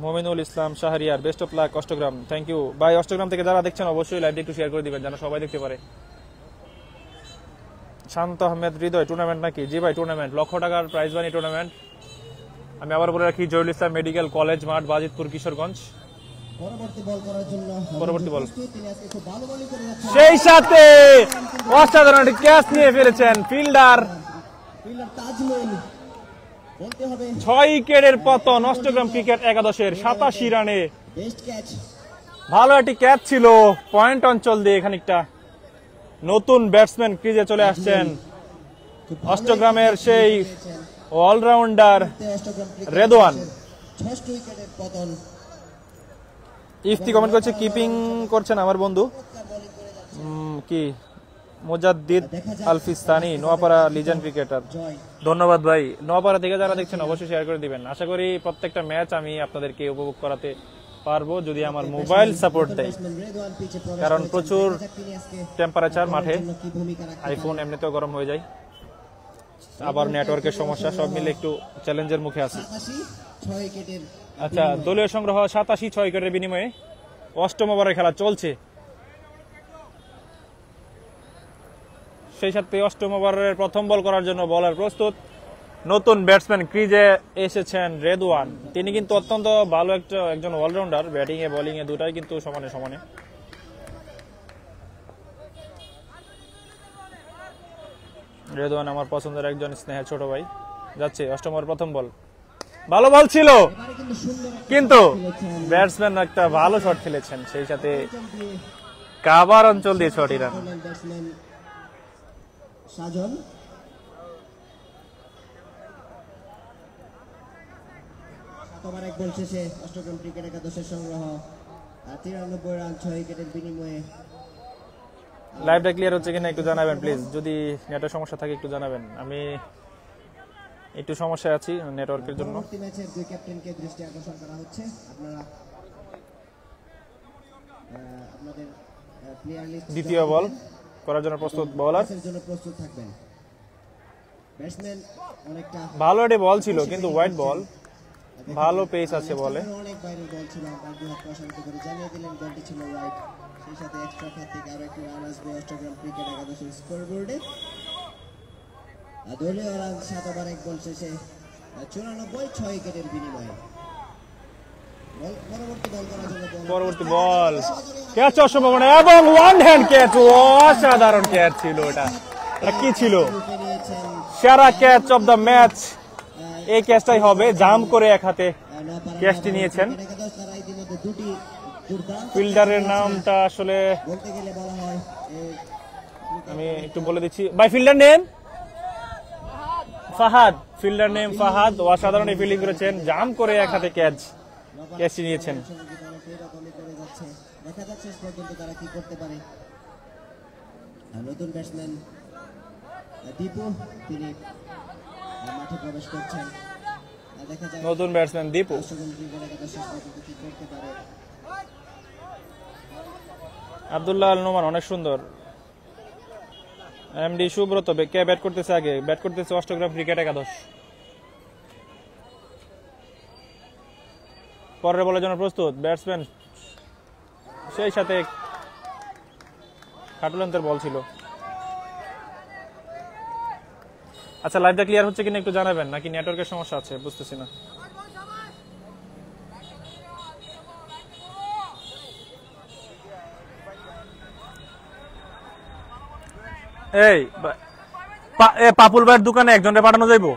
Mominul Islam Shahriar, best of luck Ashtagram, thank you ভাই। অষ্টগ্রাম থেকে যারা দেখছেন অবশ্যই লাইভটি একটু শেয়ার করে দিবেন যেন সবাই দেখতে পারে। শান্ত আহমেদ হৃদয়, টুর্নামেন্ট নাকি? জি ভাই টুর্নামেন্ট, লক্ষ টাকার প্রাইজ মানি টুর্নামেন্ট। আমি আবার বলে রাখি, জহুরুল ইসলাম মেডিকেল কলেজ মাঠ, বাজিতপুর, কিশোরগঞ্জ। পরবর্তী বল সেই সাথে অসাধারণ ক্যাচ নিয়ে ফেলেছেন ফিল্ডার, 6 উইকেটের পতন অষ্টগ্রাম ক্রিকেট একাদশের 87 রানে। ভালো একটি ক্যাচ ছিল, পয়েন্ট অঞ্চল দিয়ে খানিকটা। নতুন ব্যাটসম্যান ক্রিজে চলে আসছেন, অষ্টগ্রামের সেই অলরাউন্ডার রেদওয়ান। ষষ্ঠ উইকেটের পতন। ইফতি কমেন্ট করছে কিপিং করছেন আমার বন্ধু কি মুজাদ্দিদ আলফিস্তানি নোয়াপাড়া লিজেন্ড ক্রিকেটার। জয় ধন্যবাদ ভাই। নোয়াপাড়া থেকে যারা দেখছেন অবশ্যই শেয়ার করে দিবেন। আশা করি প্রত্যেকটা ম্যাচ আমি আপনাদেরকে উপভোগ করাতে পারবো যদি আমার মোবাইল সাপোর্ট দেয়, রেদওয়ান পিচে প্রবেশ কারণ করেছেন। প্রচুর দেখা যাক তিনি আজকে টেম্পারেচার মাঠে, জন্য কি ভূমিকা রাখতে আইফোন পারেন। এমনিতেও গরম হয়ে যায়, আবার নেটওয়ার্কের সমস্যা, সব মিলে একটু চ্যালেঞ্জের মুখে আছি। 87 6 উইকেটের আচ্ছা, দলীয় সংগ্রহ 87 6 উইকেটের বিনিময়ে অষ্টম ওভারের খেলা চলছে। সেই সাথে অষ্টম ওভারের প্রথম বল করার জন্য বলার প্রস্তুত নতুন ব্যাটসম্যান ক্রিজে এসেছেন রেদওয়ান। তিনি কিন্তু অত্যন্ত ভালো একজন অলরাউন্ডার, ব্যাটিং এ বোলিং এ দুটাই কিন্তু সমানে সমানে। রেদওয়ান আমার পছন্দের একজন স্নেহের ছোট ভাই। যাচ্ছে অষ্টম ওভার প্রথম বল, ভালো বল ছিল এবারে কিন্তু সুন্দর একটা কিন্তু খেলেছেন। ব্যাটসম্যান একটা ভালো শট খেলেছেন, সেই সাথে কাভার অঞ্চল দিয়ে 6টি রান। করলেন ব্যাটসম্যান সাজন। সাতবার এক বল শেষে অষ্টগ্রাম ক্রিকেট একাদশের সংগ্রহ 93 রান 6 উইকেটের বিনিময়ে। লাইভটা ক্লিয়ার হচ্ছে কিনা একটু জানাবেন প্লিজ, যদি নেটের সমস্যা থাকে একটু জানাবেন। আমি একটু সমস্যায় আছি নেটওয়ার্কের জন্য। পরবর্তী ম্যাচের দুই ক্যাপ্টেনকে দৃষ্টি আকর্ষণ করা হচ্ছে। আপনারা আপনাদের প্লেয়ার লিস্ট দ্বিতীয় বল করার জন্য প্রস্তুত বোলার, এর জন্য প্রস্তুত থাকবেন। ব্যাটসম্যান অনেকটা ভালো একটি বল ছিল কিন্তু হোয়াইট বল, ভালো পেস আছে বলে। অনেক বাইরের বল ছিল, আম্পায়ার দুই হাত প্রসারিত করে জানিয়ে দিলেন বলটি ছিল রাইট। সেই সাথে এক্সট্রা খাত থেকে আরো একটি রান আসবে অষ্টগ্রাম ক্রিকেট একাদশের স্কোরবোর্ডে। দলীয় রান 7 ওভার এক বল শেষে 94 6 উইকেটের বিনিময়ে। পরবর্তী বল করার জন্য পরবর্তী বল ক্যাচ হওয়ার সম্ভাবনা এবং ওয়ান হ্যান্ড ক্যাচ, অসাধারণ ক্যাচ ছিল। এটা কি ছিল? রূপে নিয়েছেন সেরা ক্যাচ অফ দ্য ম্যাচ। এই ক্যাচটাই হবে, জাম্প করে এক হাতে ক্যাচটি নিয়েছেন। একাদশ তারা ইতিমধ্যে দুটি দুর্দান্ত ফিল্ডারের নামটা আসলে বলতে গেলে বলা হয় আমি একটু বলে দিচ্ছি ভাই। Fielder name Fahad, fielder name Fahad. অসাধারণ ফিল্ডিং করেছেন, জাম্প করে এক হাতে ক্যাচটি নিয়েছেন। সঙ্গীত অনেক এরকমই করে যাচ্ছে। দেখা যাক শেষ পর্যন্ত তারা কি করতে পারে। আর নতুন ব্যাটসম্যান দীপু তিনি মাঠে প্রবেশ করছেন। দেখা যাক নতুন ব্যাটসম্যান দীপু। অষ্টম ক্রিকেট একাদশ শেষ পর্যন্ত কি করতে পারে। আব্দুল্লাহ আল নোমান অনেক সুন্দর। এমডি সুব্রত কে ব্যাট করতেছে? আগে ব্যাট করতেছে অষ্টগ্রাম ক্রিকেট একাদশ। পরের বলের জন্য প্রস্তুত ব্যাটসম্যান, সেই সাথে খাটুলেন্তের বল ছিল। আচ্ছা, লাইভটা ক্লিয়ার হচ্ছে কিনা একটু জানাবেন, নাকি নেটওয়ার্কের সমস্যা আছে বুঝতেছি না। এই পাপুল ভাইয়ের দোকানে একজনকে পাঠানো যাইব?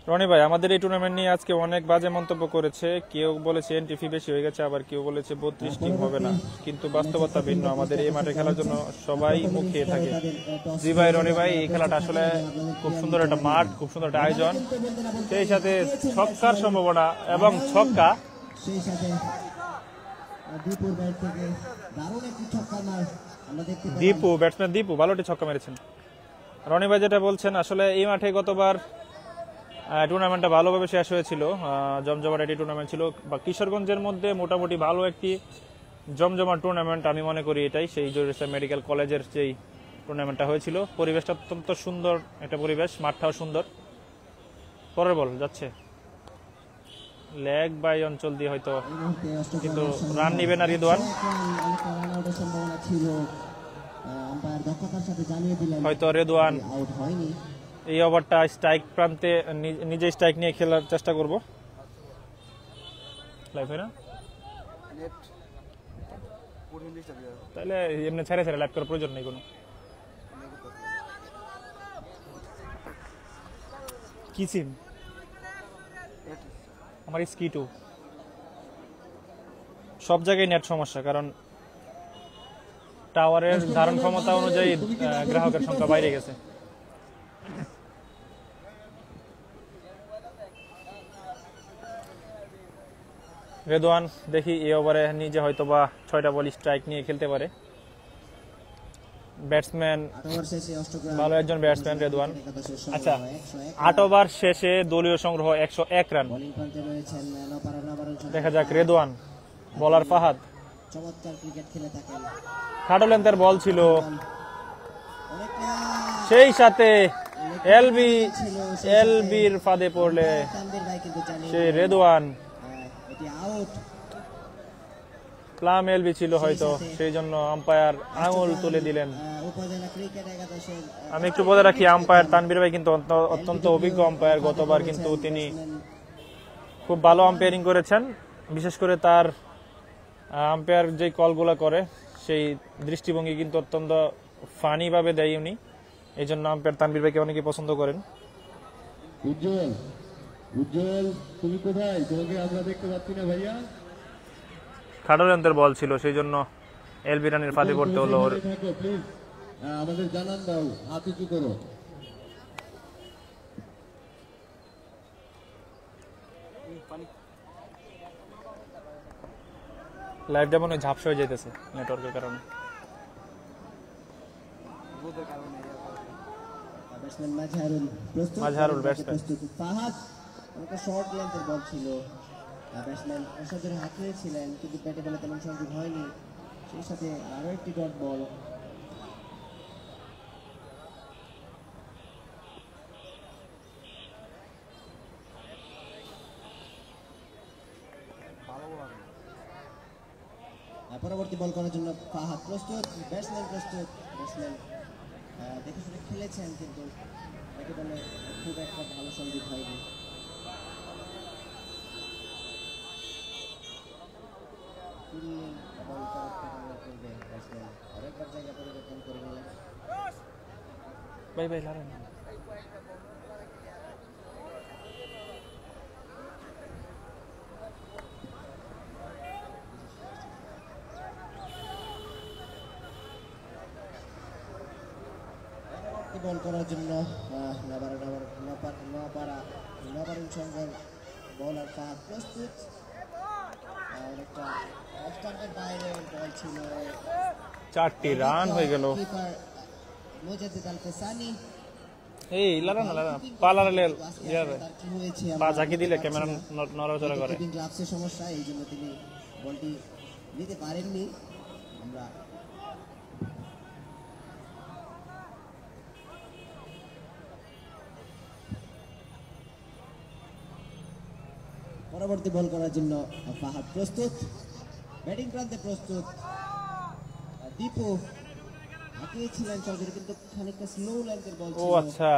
রনি ভাই, আমাদের এই টুর্নামেন্ট নিয়ে আজকে অনেক বাজে মন্তব্য করেছে। কেউ বলেছে এন্ট্রি ফি বেশি হয়ে গেছে, আবার কেউ বলেছে 32 টিম হবে না, কিন্তু বাস্তবতা ভিন্ন। আমাদের এই মাঠে খেলার জন্য সবাই মুখিয়ে থাকে। জি ভাই, রনি ভাই, এই খেলাটা আসলে খুব সুন্দর একটা মাঠ, খুব সুন্দর একটা আয়োজন, সেই সাথে ছক্কার সম্ভাবনা এবং ছক্কা। সেই সাথে দীপুর ব্যাট থেকে দারুণ একটি ছক্কা মার আমরা দেখতে পেলাম। দীপু, ব্যাটসম্যান দীপু ভালো একটি ছক্কা মেরেছেন। রনি ভাই যেটা বলছেন, আসলে এই মাঠে গতবার টুর্নামেন্টটা ভালোভাবে শেষ হয়েছিল, জমজমাট একটি টুর্নামেন্ট ছিল, বা কিশোরগঞ্জের মধ্যে মোটামুটি ভালো একটি জমজমাট টুর্নামেন্ট আমি মনে করি এটাই। সেই জোরেসা মেডিকেল কলেজের যেই টুর্নামেন্টটা হয়েছিল, পরিবেশটা অত্যন্ত সুন্দর একটা পরিবেশ, মাঠটাও সুন্দর। পরের বল যাচ্ছে লেগ বাই অঞ্চল দিয়ে, হয়তো এই মুহূর্তে অষ্টগ্রাম কিন্তু রান নিবে না রিদওয়ান, অনেকটা রান আউটের সম্ভাবনা ছিল। আম্পায়ার দক্ষতার সাথে জানিয়ে দিলেন হয়তো রেদওয়ান আউট হয়নি। এই ওভারটা স্ট্রাইক প্রান্তে নিজে স্ট্রাইক নিয়ে খেলার চেষ্টা করব। লাইভ হয় না তাহলে এমনি ছেড়ে ছেড়ে লাইভ করার প্রয়োজন নেই কোনো। কি সিম? আমার স্কি2 সব জায়গায় নেট সমস্যা, কারণ টাওয়ারের ধারণ ক্ষমতা অনুযায়ী গ্রাহকের সংখ্যা বাইরে গেছে। রেদওয়ান দেখি এই ওভারে নিজে হয়তোবা 6টা বল স্ট্রাইক নিয়ে খেলতে পারে। ব্যাটসম্যান ভালো একজন ব্যাটসম্যান রেদওয়ান। আচ্ছা, 8 ওভার শেষে দলীয় সংগ্রহ 101 রান। দেখা যাক রেদওয়ান, বলার ফাহাদ। চমৎকার ক্রিকেট খেলে থাকেন। খাটো লেন্থের বল ছিল, সেই সাথে এলবির ফাঁদে পড়লে সেই রেদওয়ান প্লাম এলবি ছিল হয়তো, সেই জন্য আম্পায়ার আঙুল তুলে দিলেন। আমি একটু বলে রাখি, আম্পায়ার তানভীর ভাই কিন্তু অত্যন্ত অভিজ্ঞ আম্পায়ার। গতবার কিন্তু তিনি খুব ভালো আম্পায়ারিং করেছেন। বিশেষ করে তার আম্পায়ার যে কলগুলো করে সেই দৃষ্টিভঙ্গি কিন্তু অত্যন্ত ফানি ভাবে দেয় উনি। এই জন্য আম্পায়ার তানভীর ভাইকে অনেকে পছন্দ করেন। উজ্জ্বল, উজ্জ্বল তুমি কোথায়? তোমাকে আমরা দেখতে পাচ্ছি না ভাইয়া। খাটো লেন্থের বল ছিল, সেই জন্য এলবি রানের ফাঁদে পড়তে হলো। আমাদের জানান দাও, হাত উঁচু করো। লাইভটা মনে হয় ঝাপসা হয়ে যেতেছে নেটওয়ার্কের কারণে। মাজহারুল ব্যাটসম্যান। ফাহাদ একটা শর্ট লেন্থের বল ছিল, ব্যাটসম্যান অসাধারণ হাঁকিয়ে ছিলেন, কিন্তু ব্যাটে বলে তেমন সংযোগ হয়নি। সেই সাথে আরো একটি ডট বল। পরবর্তী বল করার জন্য ফাহাদ প্রস্তুত, ব্যাটসম্যান প্রস্তুত। ব্যাটসম্যান দেখে শুনে খেলেছেন, কিন্তু ব্যাটে বলে খুব একটা ভালো সংযোগ হয়নি। আরেকবার জায়গা পরিবর্তন করে নিলেন। Bye bye লারেন। বল করার জন্য নবারুণ সংঘের বোলার ফাহাদ প্রস্তুত। অনেকটা অফ স্টাম্পের বাইরে বল ছিল। 4টি রান হয়ে গেল। মুজাদ্দিদ আল ফেসানি এই লারা না লারা পালারে ইয়ারে পা ঝাঁকি দিলে ক্যামেরা নড়াচড়া করে। গ্লাভসের সমস্যা, এই জন্য তিনি বলটি নিতে পারেননি। আমরা পরবর্তী বল করার জন্য ফাহাদ প্রস্তুত, ব্যাটিং প্রান্তে প্রস্তুত। দীপু হাঁকিয়েছিলেন চৌধুরী, কিন্তু খানিকটা স্লো লেন্থের বল ছিল। ও আচ্ছা,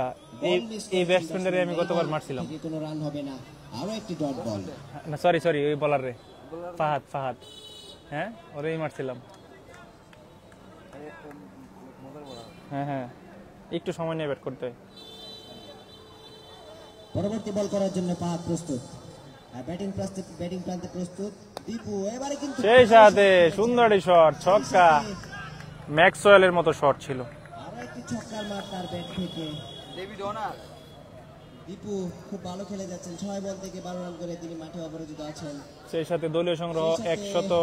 এই ব্যাটসম্যানরে আমি গতবার মারছিলাম। কোনো রান হবে না, আরো একটি ডট বল। না সরি ওই বলার রে ফাহাদ হ্যাঁ, ওরেই মারছিলাম। হ্যাঁ, একটু সময় নিয়ে ব্যাট করতে হয়। পরবর্তী বল করার জন্য ফাহাদ প্রস্তুত, ব্যাটিং প্রান্তে প্রস্তুত। দীপু এবারে কিন্তু সেই সাথে সুন্দর শট, ছক্কা, ম্যাক্সওয়েলের মতো শট ছিল। আরো একটি ছক্কার মার তার ব্যাট থেকে। দীপু খুব ভালো খেলে যাচ্ছেন, 6 বল থেকে 12 রান করে তিনি মাঠে অপরাজিত আছেন। সেই সাথে দলীয় সংগ্রহ 100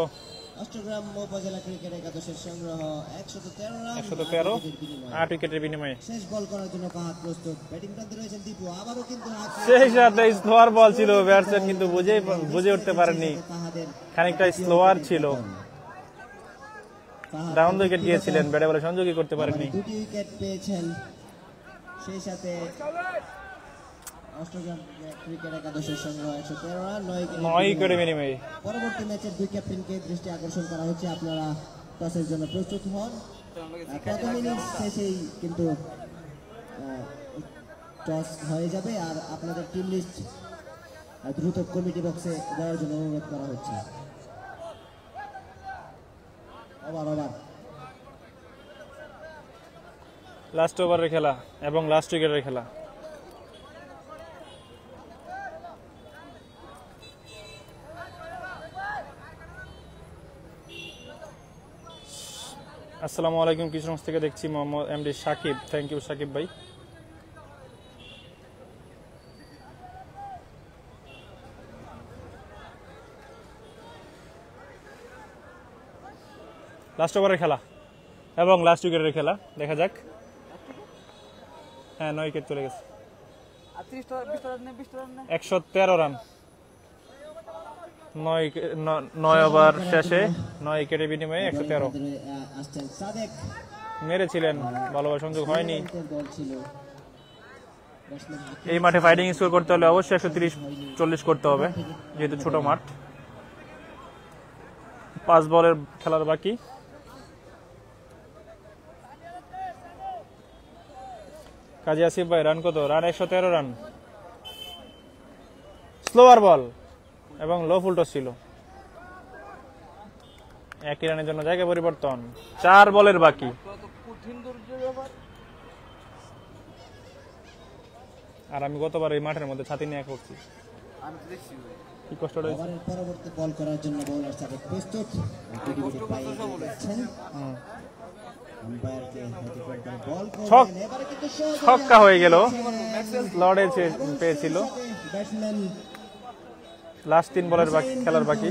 উপজেলা ক্রিকেট একাদশের সংগ্রহ 113 রান, 113, 8 উইকেটের বিনিময়ে। শেষ বল করার জন্য ফাহাদ প্রস্তুত, ব্যাটিং প্রান্তে রয়েছেন দীপু। আবারও কিন্তু সেই সাথে স্লোয়ার বল ছিল, ব্যাটসম্যান কিন্তু বুঝে উঠতে পারেননি, খানিকটা স্লোয়ার ছিল। ডাউন উইকেট গিয়েছিলেন, ব্যাটে বলে সংযোগই করতে পারেননি। 2টি উইকেট পেয়েছেন। সেই সাথে অষ্টগ্রাম ক্রিকেট একাদশের সংগ্রহ 113 রান, 9 উইকেটের বিনিময়ে। পরবর্তী ম্যাচের 2 ক্যাপ্টেনকে দৃষ্টি আকর্ষণ করা হচ্ছে, আপনারা টসের জন্য প্রস্তুত হন। প্রথম ইনিংস শেষেই কিন্তু টস হয়ে যাবে, আর আপনাদের টিম লিস্ট দ্রুত কমিটি বক্সে দেওয়ার জন্য অনুরোধ করা হচ্ছে। ওভার লাস্ট ওভারের খেলা এবং লাস্ট উইকেটের খেলা। আসসালামু আলাইকুম, কিশোরগঞ্জ থেকে দেখছি Mohammad MD Sakib. Thank you Sakib ভাই। লাস্ট ওভারের খেলা এবং লাস্ট উইকেটের খেলা, দেখা যাক। হ্যাঁ, 9 উইকেট চলে গেছে। 113 রান 9 ওভার শেষে 9 উইকেটের বিনিময়ে 113 আসছেন সাদেক। মেরেছিলেন, ভালোভাবে সংযোগ হয়নি। দল ছিল এই মাঠে ফাইটিং স্কোর করতে হলে অবশ্যই 130-40 করতে হবে, যেহেতু ছোট মাঠ। 5 বলের খেলার বাকি। কাজী আসিফ ভাই, রান কত? Run 113 run. স্লোয়ার বল এবং লো ফুলটস ছিল। 1 রানের জন্য জায়গা পরিবর্তন। 4 বলের বাকি। আর আমি গতবার এই মাঠের মধ্যে ছাতি নিয়ে করছি, কি কষ্ট হয়েছে। পরবর্তী বল করার জন্য বোলার সাদেক প্রস্তুত। ছক্কা হয়ে গেল, লড়ে পেয়েছিল। লাস্ট 3 বলের খেলার বাকি।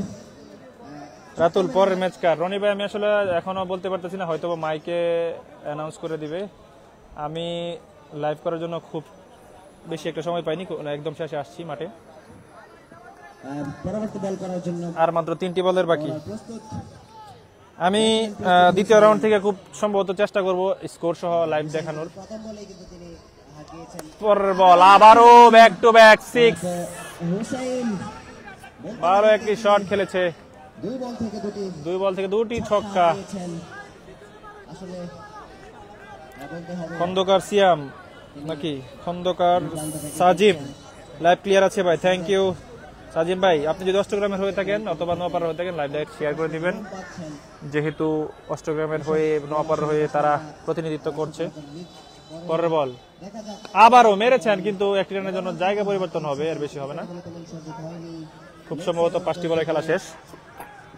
রাতুল, পরের ম্যাচ কার? রনি ভাই, আমি আসলে এখনো বলতে পারতেছি না, হয়তো মাইকে অ্যানাউন্স করে দিবে। আমি লাইভ করার জন্য খুব বেশি একটা সময় পাইনি, একদম শেষে আসছি মাঠে। পরবর্তী বল করার জন্য আর মাত্র 3টি বলের বাকি। আমি দ্বিতীয় রাউন্ড থেকে খুব সম্ভবত চেষ্টা করব স্কোর সহ লাইভ দেখানোর। প্রথম বলে কিন্তু তিনি হাঁকিয়েছেন। পরের বল আবারও ব্যাক টু ব্যাক 6। হুসাইন আরো একটি শট খেলেছে। 2 বল থেকে দুটি ছক্কা। আসলে বলতে হবে খন্দকার সিয়াম নাকি খন্দকার সাজিম, লাইভ ক্লিয়ার আছে ভাই। থ্যাংক ইউ সাজিম ভাই। আপনি যদি অষ্টগ্রামের হয়ে থাকেন অথবা নোয়াপাড়ার হয়ে থাকেন, লাইভ শেয়ার করে দিবেন, যেহেতু অষ্টগ্রামের হয়ে নোয়াপাড়ার হয়ে তারা প্রতিনিধিত্ব করছে। পরের বল আবারও মেরেছেন, কিন্তু 1 রানের জন্য জায়গা পরিবর্তন হবে, এর বেশি হবে না। খুব সম্ভবত 5টি বলে খেলা শেষ।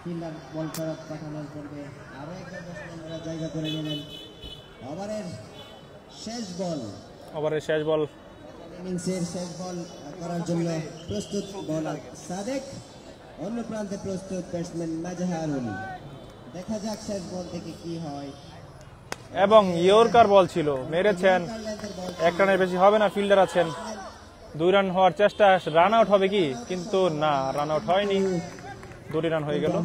ফিল্ডার বল ফেরত পাঠানোর পূর্বে আরো একজন ব্যাটসম্যানরা জায়গা করে নিলেন। ওভারের শেষ বল ইনিংসের শেষ বল করার জন্য প্রস্তুত বোলার সাদেক। অন্য প্রান্তে প্রস্তুত ব্যাটসম্যান মাজহারুল। দেখা যাক শেষ বল থেকে কি হয়। এবং ইয়র্কার বল ছিল, মেরেছেন। 1 রানের বেশি হবে না, ফিল্ডার আছেন। 2 রান হওয়ার চেষ্টা, রান আউট হবে কি, কিন্তু না, রান আউট হয়নি। 2টি রান হয়ে গেল।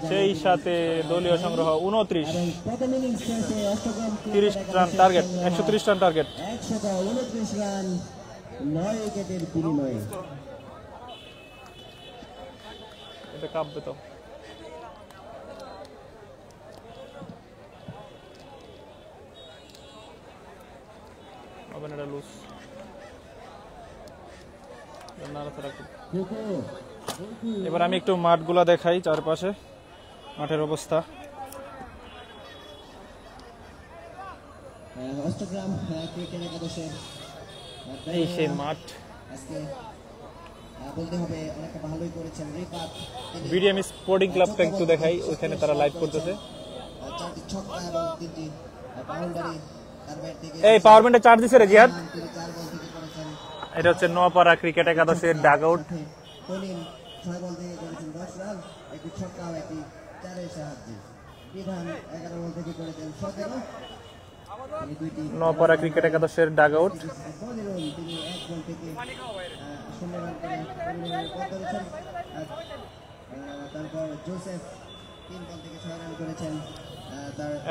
সেই সাথে দলীয় সংগ্রহ 29। 30 run target, 130 run target. 129 run 9 উইকেটের বিনিময়ে। এটা কাঁপবে তো। লুজ এবার আমি একটু মাঠগুলা দেখাই, চারপাশে মাঠের অবস্থা। এই সেই মাঠ। বিডিএম স্পোর্টিং ক্লাবটা একটু দেখাই, ওইখানে তারা লাইভ করতেছে। এই পাওয়ারম্যানটা চার্জ দিছে রে জিয়াদ। এটা হচ্ছে নোয়াপাড়া ক্রিকেট একাদশের ডাগ আউট। নোয়াপাড়া ক্রিকেট একাদশের ডাগ আউট।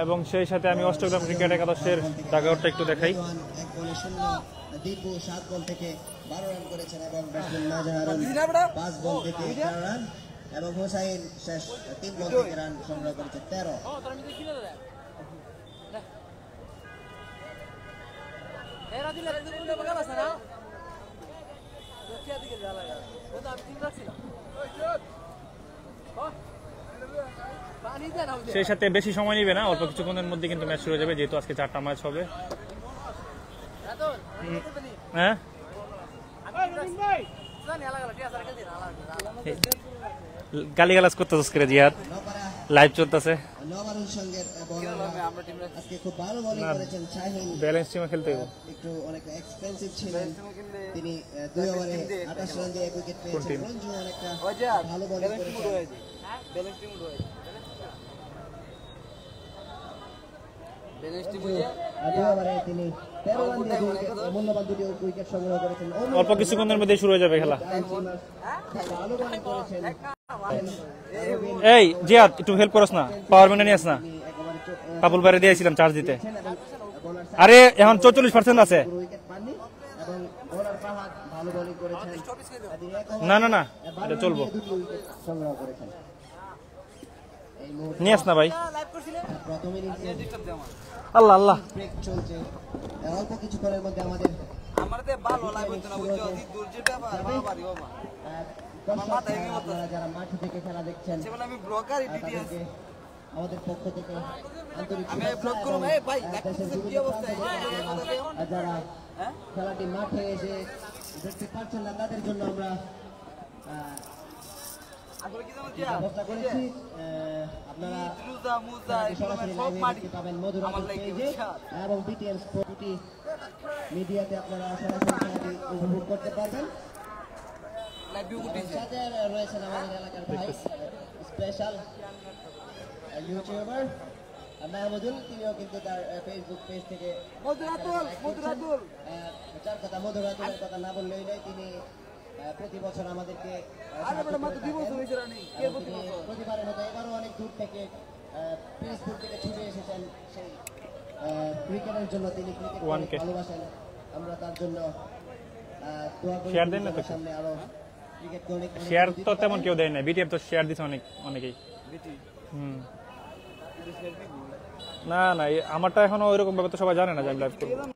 এবং সেই সাথে আমি অষ্টগ্রাম ক্রিকেট একাদশের ডাগ আউটটা একটু দেখাই। দীপু 7 বল থেকে 12 রান করেছেন এবং ব্যাটসম্যান মাজহারুল 5 বল থেকে 11 রান এবং হুসাইন শেষ 3 বল থেকে রান সংগ্রহ করেছে 13। সেই সাথে বেশি সময় নিবে না, অল্প কিছুক্ষণের মধ্যে কিন্তু ম্যাচ শুরু হয়ে যাবে, যেহেতু আজকে 4টা ম্যাচ হবে। হ্যাঁ, গালিগালাজ করতেছিস জিয়াদ। লাইভ চলতেছে। নবারুল সঙ্গের বোলাররা আজকে খুব ভালো বোলিং করেছেন। শাহিন ব্যালেন্স টিমে খেলতে হবে। একটু অনেক এক্সপেন্সিভ ছিলেন, তিনি 2 ওভারে 28 রান দিয়ে 1 উইকেট পেয়েছেন। রঞ্জু অনেকটা ভালো বোলিং করেছেন। তিনি 13 রান দিয়ে 2 উইকেট, মূল্যবান 2টি উইকেট সংগ্রহ করেছেন। অল্প কিছুক্ষণের মধ্যে শুরু হয়ে যাবে খেলা। ভালো বোলিং করেছেন। এই জিয়াদ একটু হেল্প করস না, পাওয়ার ব্যাংক নিয়ে আস না, কাপুল বাইরে দিয়েছিলাম চার্জ দিতে। আরে এখন 44% আছে। উইকেট পাননি এবং বোলার ফাহাদ ভালো বোলিং করেছেন। না না না, এটা চলবো, 2টি উইকেট সংগ্রহ করেছেন। এই মুহূর্তে নিয়ে আস না ভাই। প্রথম ইনিংসে আল্লাহ আল্লাহ, ব্রেক চলছে। অল্প কিছুক্ষণের মধ্যে আমাদের আপনারা যারা মাঠ থেকে খেলা দেখছেন তাদেরকে আমাদের পক্ষ থেকে আন্তরিক শুভেচ্ছা এবং দেশের বিভিন্ন প্রান্ত থেকে যারা খেলাটি মাঠে এসে দেখতে পাচ্ছেন না তাদের জন্য আমরা ব্যবস্থা করেছি। আপনারা সরাসরি লাইভে দেখতে পাবেন মধুরাপুর পেজে এবং বিটিএন স্পোর্ট মিডিয়াতে আপনারা সরাসরি খেলাটি উপভোগ করতে পারবেন। সাথে রয়েছেন আমাদের এলাকার ভাই স্পেশাল ইউটিউবার মাহমুদুল, তিনিও কিন্তু তার ফেসবুক পেজ থেকে যার কথা মধুরাতুলের কথা না বললেই নয়, তিনি প্রতি বছর আমাদেরকে প্রতিবারের মতো এবারও অনেক দূর থেকে পিরোজপুর থেকে ছুটে এসেছেন সেই ক্রিকেটের জন্য। তিনি ক্রিকেট ভালোবাসেন, আমরা তার জন্য দোয়া করি। সামনে আরো ক্রিকেট অনেক শেয়ার তো তেমন কেউ দেয় না, বিটিএফ তো শেয়ার দিছে অনেকেই। না না, আমারটা এখনো ওইরকম ভাবে তো সবাই জানে না যে আমি লাইভ করবো।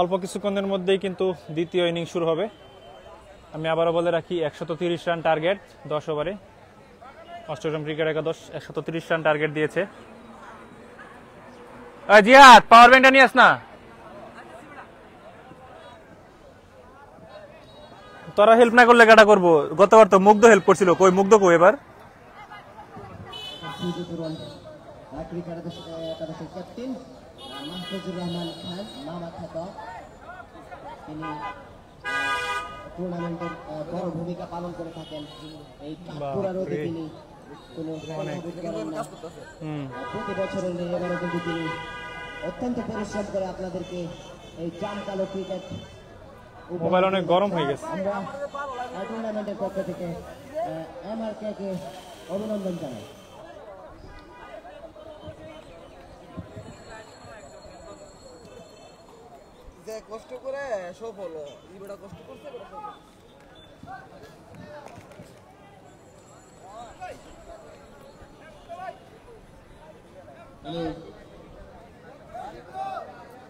অল্প কিছুক্ষণের মধ্যেই কিন্তু দ্বিতীয় ইনিংস শুরু হবে। আমি আবারও বলে রাখি 130 রান টার্গেট 10 ওভারে। অষ্টম ক্রিকেট একাদশ 130 রান টার্গেট দিয়েছে। জিয়াদ পাওয়ার ব্যাংকটা নিয়ে আস না, তোরা হেল্প না করলে কাটা করবো। গতবার তো মুগ্ধ হেল্প করছিল, কই মুগ্ধ কই এবার? ক্যাপ্টেন মাহফুজুর রহমান খান মামা খাতা, তিনি টুর্নামেন্টের বড় ভূমিকা পালন করে থাকেন। এই পুরা রোদে তিনি প্রতি বছরের এবারও কিন্তু তিনি অত্যন্ত পরিশ্রম করে আপনাদেরকে এই জাম কালো ক্রিকেট মোবাইল অনেক গরম হয়ে গেছে। আমরা টুর্নামেন্টের পক্ষ থেকে MRK কে অভিনন্দন জানাই। কষ্ট করে সব হলো, ইবেটা কষ্ট করছে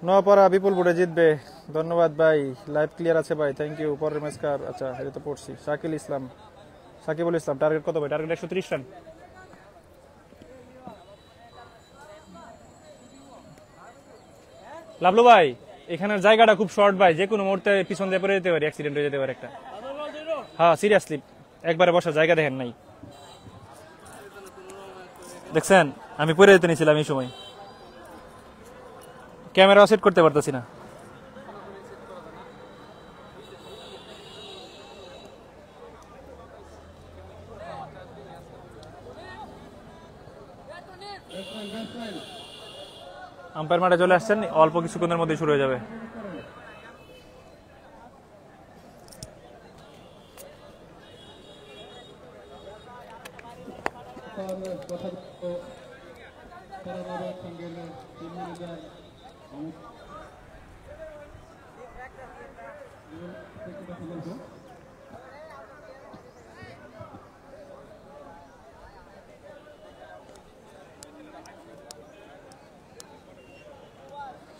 নোয়াপাড়া বিপুল বোর্ডে জিতবে। ধন্যবাদ ভাই, লাইভ ক্লিয়ার আছে ভাই, থ্যাংক ইউ। পরের ম্যাচকার, আচ্ছা এটা তো পড়ছি। শাকিল ইসলাম সাকিবুল ইসলাম টার্গেট কত ভাই? Target 130 run. লাভলু ভাই এখানের জায়গাটা খুব শর্ট ভাই, যে কোনো মুহূর্তে পিছন দিয়ে পড়ে যেতে পারে, অ্যাক্সিডেন্ট হয়ে যেতে পারে একটা। হ্যাঁ সিরিয়াসলি একবারে বসার জায়গা দেখেন নাই, দেখছেন আমি পড়ে যেতে নিয়েছিলাম এই সময়, ক্যামেরা সেট করতে পারতেছি না। আম্পায়ার মাঠে চলে আসছেন, অল্প কিছুক্ষণের মধ্যে শুরু হয়ে যাবে।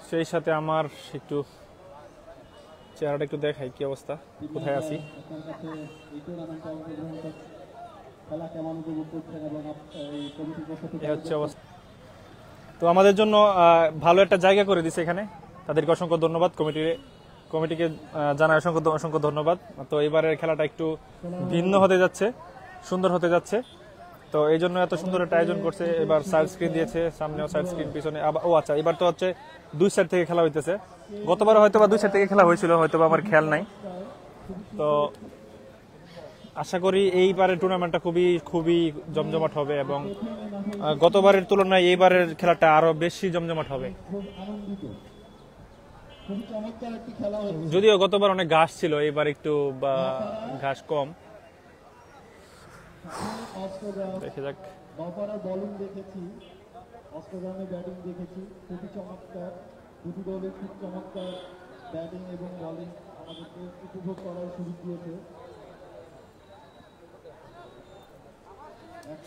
সেই সাথে আমার একটু চেহারাটা একটু দেখাই কি অবস্থা, কোথায় আছি। এই হচ্ছে অবস্থা। তো আমাদের জন্য ভালো একটা জায়গা করে দিছে এখানে, তাদেরকে অসংখ্য ধন্যবাদ। কমিটিকে জানাই অসংখ্য ধন্যবাদ। তো এবারের খেলাটা একটু ভিন্ন হতে যাচ্ছে, সুন্দর হতে যাচ্ছে। তো এই জন্য এত সুন্দর একটা আয়োজন করছে। এবার সাইড স্ক্রিন দিয়েছে, সামনেও সাইড স্ক্রিন, পিছনে ও আচ্ছা এবার তো হচ্ছে দুই সাইড থেকে খেলা হইতেছে। গতবার হয়তো বা দুই সাইড থেকে খেলা হয়েছিল, হয়তো বা আমার খেয়াল নাই। তো আশা করি এইবারের টুর্নামেন্টটা খুবই জমজমাট হবে এবং গতবারের তুলনায় এইবারের খেলাটা আরো বেশি জমজমাট হবে। যদিও গতবার অনেক ঘাস ছিল, এইবার একটু ঘাস কম। দেখে যাক। বোলিং দেখেছি, অষ্টগ্রামে ব্যাটিং দেখেছি, খুবই চমৎকার। দুটি দলই খুব চমৎকার ব্যাটিং এবং বোলিং আমাদেরকে উপভোগ করার সুযোগ দিয়েছে।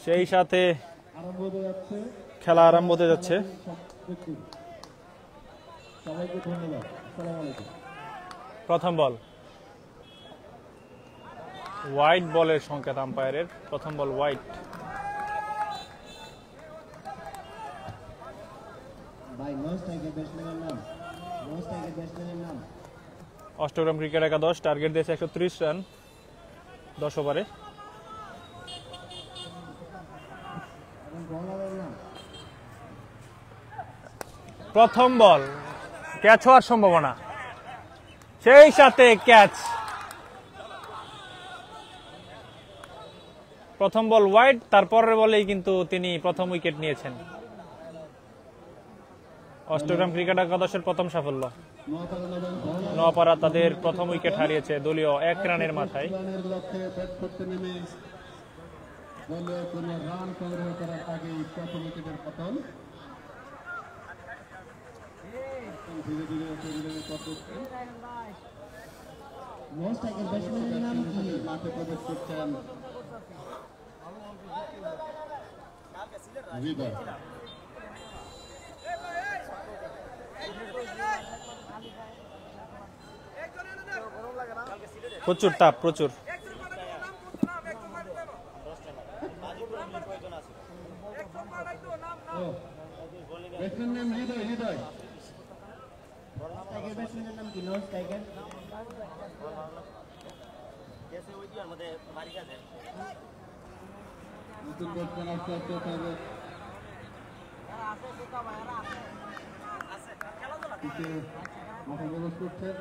সেই সাথে আরম্ভ হতে যাচ্ছে খেলা, আরম্ভ হতে যাচ্ছে। সবাইকে ধন্যবাদ। আসসালামু আলাইকুম। প্রথম বল, হোয়াইট বলের সংকেত আম্পায়ারের। প্রথম বল হোয়াইট। ভাই নো স্ট্রাইকের ব্যাটসম্যানের নাম, নো স্ট্রাইকের ব্যাটসম্যানের নাম। অষ্টগ্রাম ক্রিকেট একাদশ টার্গেট দিয়েছে 130 রান 10 ওভারে। এবং বোলারের নাম। প্রথম বল, ক্যাচ হওয়ার সম্ভাবনা, সেই সাথে ক্যাচ। প্রথম বল ওয়াইড, তারপরের বলেই কিন্তু তিনি প্রথম উইকেট নিয়েছেন। অষ্টগ্রাম ক্রিকেট একাদশের প্রথম সাফল্য। নোয়াপাড়া তাদের প্রথম উইকেট হারিয়েছে দলীয় 1 রানের মাথায়। রান সংগ্রহ করার আগে প্রথম উইকেটের পতন। ধীরে ধীরে নো স্ট্রাইকের ব্যাটসম্যানের নাম কি? মাঠে প্রবেশ করছেন হৃদয়। প্রচুর তাপ, প্রচুর। ব্যাটসম্যানের নাম হৃদয়। হৃদয় স্ট্রাইকের ব্যাটসম্যানের নাম কি? নো স্ট্রাইকের। নতুন ব্যাটসম্যান আস্তে আস্তে হবে। মাঠে প্রবেশ করছেন।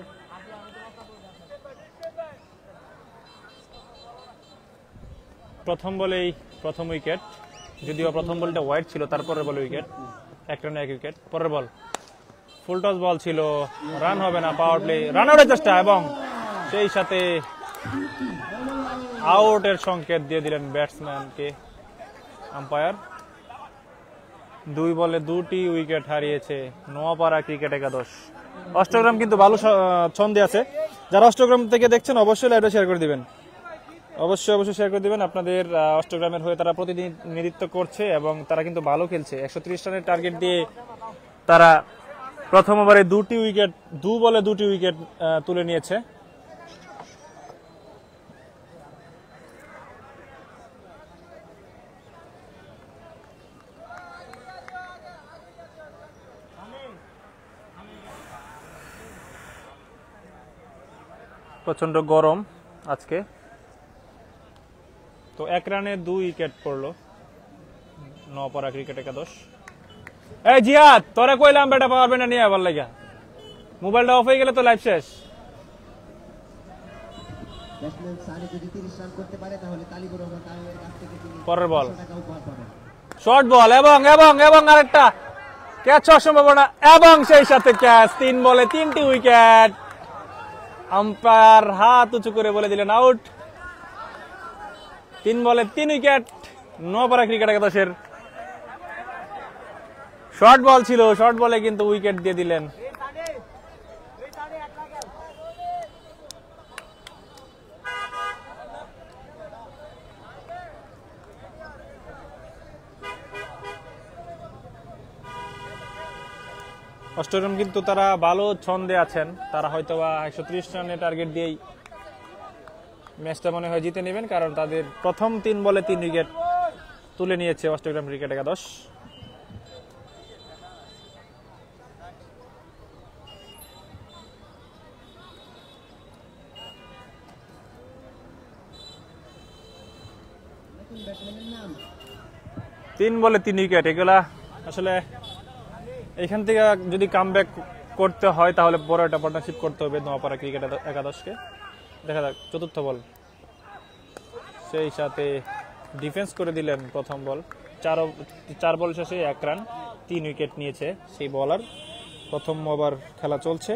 প্রথম বলেই প্রথম উইকেট, যদিও প্রথম বলটা ওয়াইড ছিল, তারপরের বলে উইকেট। 1 রানে 1 উইকেট। পরের বল ফুল টস বল ছিল, রান হবে না, পাওয়ার প্লে, রান আউটের চেষ্টা এবং সেই সাথে আউটের সংকেত দিয়ে দিলেন ব্যাটসম্যানকে আম্পায়ার। 2 বলে 2টি উইকেট হারিয়েছে নোয়াপাড়া ক্রিকেট একাদশ। অষ্টগ্রাম কিন্তু ভালো ছন্দে আছে। যারা অষ্টগ্রাম থেকে দেখছেন অবশ্যই লাইভটা শেয়ার করে দিবেন, অবশ্যই শেয়ার করে দিবেন। আপনাদের অষ্টগ্রামের হয়ে তারা প্রতিনিধিত্ব করছে এবং তারা কিন্তু ভালো খেলছে। 130 রানের টার্গেট দিয়ে তারা প্রথম ওভারে 2 বলে 2টি উইকেট তুলে নিয়েছে। প্রচন্ড গরম আজকে। তো 1 রানে 2 উইকেট পড়লো নোয়াপাড়া ক্রিকেট একাদশ। এই জিয়াদ, তোরে কইলাম বেটা পাওয়ার ব্যান্ডটা নিয়ে আবার লাগা, মোবাইলটা অফ হয়ে গেলে তো লাইভ শেষ। ব্যাটসম্যান সানি যদি 30 রান করতে পারে তাহলে তালিবুর রহমান তামিমের কাছ থেকে তিনি পরের বল 100 টাকা উপহার পাবেন। শর্ট বল এবং এবং এবং আরেকটা ক্যাচ হওয়ার সম্ভাবনা এবং সেই সাথে ক্যাচ। 3 বলে 3টি উইকেট। আম্পায়ার হাত উঁচু করে বলে দিলেন আউট। 3 বলে 3 উইকেট নোয়াপাড়া ক্রিকেট একাদশের। শর্ট বল ছিল, শর্ট বলে কিন্তু উইকেট দিয়ে দিলেন। অষ্টম কিন্তু তারা ভালো ছন্দে আছেন, তারা হয়তোবা 130 রানের টার্গেট দিয়েই ম্যাচটা মনে হয় জিতে নেবেন, কারণ তাদের প্রথম 3 বলে 3 উইকেট তুলে নিয়েছে অষ্টগ্রাম ক্রিকেট একাদশ। নতুন ব্যাটসম্যানের নাম 3 বলে 3 উইকেট, এগুলা আসলে এখান থেকে যদি কামব্যাক করতে হয় তাহলে বড় একটা পার্টনারশিপ করতে হবে নোয়াপাড়া ক্রিকেট একাদশকে। দেখা যাক চতুর্থ বল, সেই সাথে ডিফেন্স করে দিলেন প্রথম বল। 4 বল শেষে 1 রান 3 উইকেট নিয়েছে সেই বলার। প্রথম ওভার খেলা চলছে।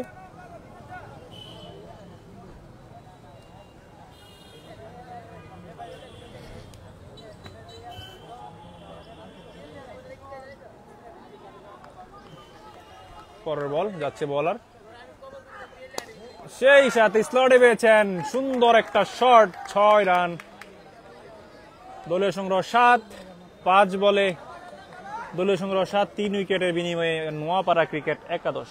পরের বল যাচ্ছে বলার, সেই সাথে স্লটে পেয়েছেন সুন্দর একটা শট। 6 রান, দলীয় সংগ্রহ 7। 5 বলে দলীয় সংগ্রহ 7, 3 উইকেটের বিনিময়ে নোয়াপাড়া ক্রিকেট একাদশ।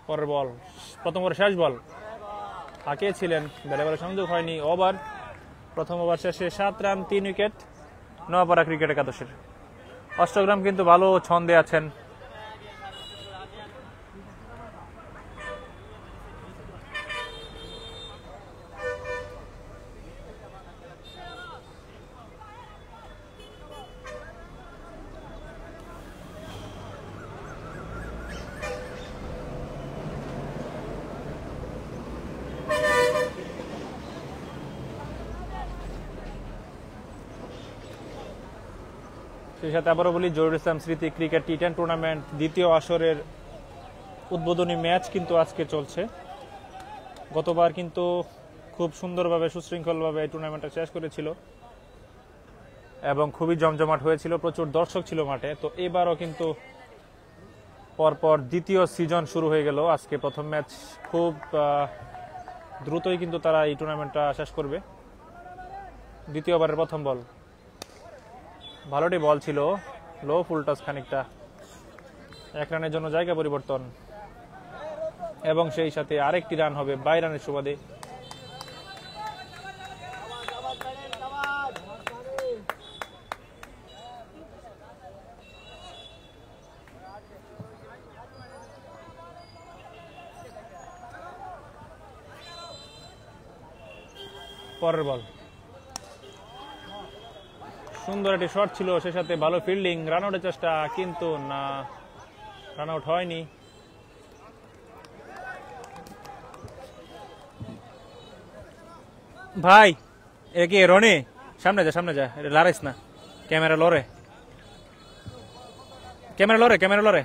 পরের বল, প্রথম ওভার শেষ বল, হাঁকিয়েছিলেন, ব্যাটে বলে সংযোগ হয়নি। ওভার, প্রথম ওভার শেষে 7 রান 3 উইকেট নোয়াপাড়া ক্রিকেট একাদশের। অষ্টগ্রাম কিন্তু ভালো ছন্দে আছেন। সেই সাথে আবারও বলি, জহিরুল ইসলাম স্মৃতি ক্রিকেট টি10 টুর্নামেন্ট দ্বিতীয় আসরের উদ্বোধনী ম্যাচ কিন্তু আজকে চলছে। গতবার কিন্তু খুব সুন্দরভাবে সুশৃঙ্খলভাবে এই টুর্নামেন্টটা শেষ করেছিল এবং খুবই জমজমাট হয়েছিল, প্রচুর দর্শক ছিল মাঠে। তো এবারও কিন্তু পরপর দ্বিতীয় সিজন শুরু হয়ে গেল। আজকে প্রথম ম্যাচ, খুব দ্রুতই কিন্তু তারা এই টুর্নামেন্টটা শেষ করবে। দ্বিতীয় ওভারের প্রথম বল, ভালোটি বল ছিল, লো ফুল টাচ খানিকটা। 1 রানের জন্য জায়গা পরিবর্তন এবং সেই সাথে আরেকটি রান হবে 22 রানের সুবাদে। পরের বল, সুন্দর একটি শট ছিল, সে সাথে ভালো ফিল্ডিং, রান আউটের চেষ্টা, কিন্তু না, রান আউট হয়নি। ভাই একে রনে সামনে যা, সামনে যা, লড়াইস না, ক্যামেরা লড়ে, ক্যামেরা লড়ে, ক্যামেরা লড়ে।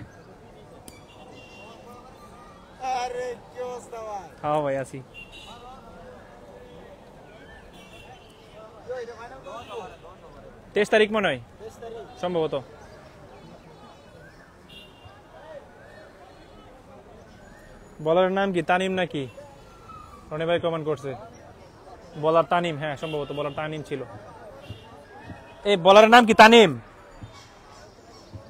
হ্যাঁ ভাই আসি। তেইশ তারিখ মনে হয় সম্ভবত। বলারের নাম কি, তানিম নাকি? রনি ভাই কমেন্ট করছে বলার তানিম, হ্যাঁ সম্ভবত বলার তানিম ছিল। এই বলারের নাম কি তানিম?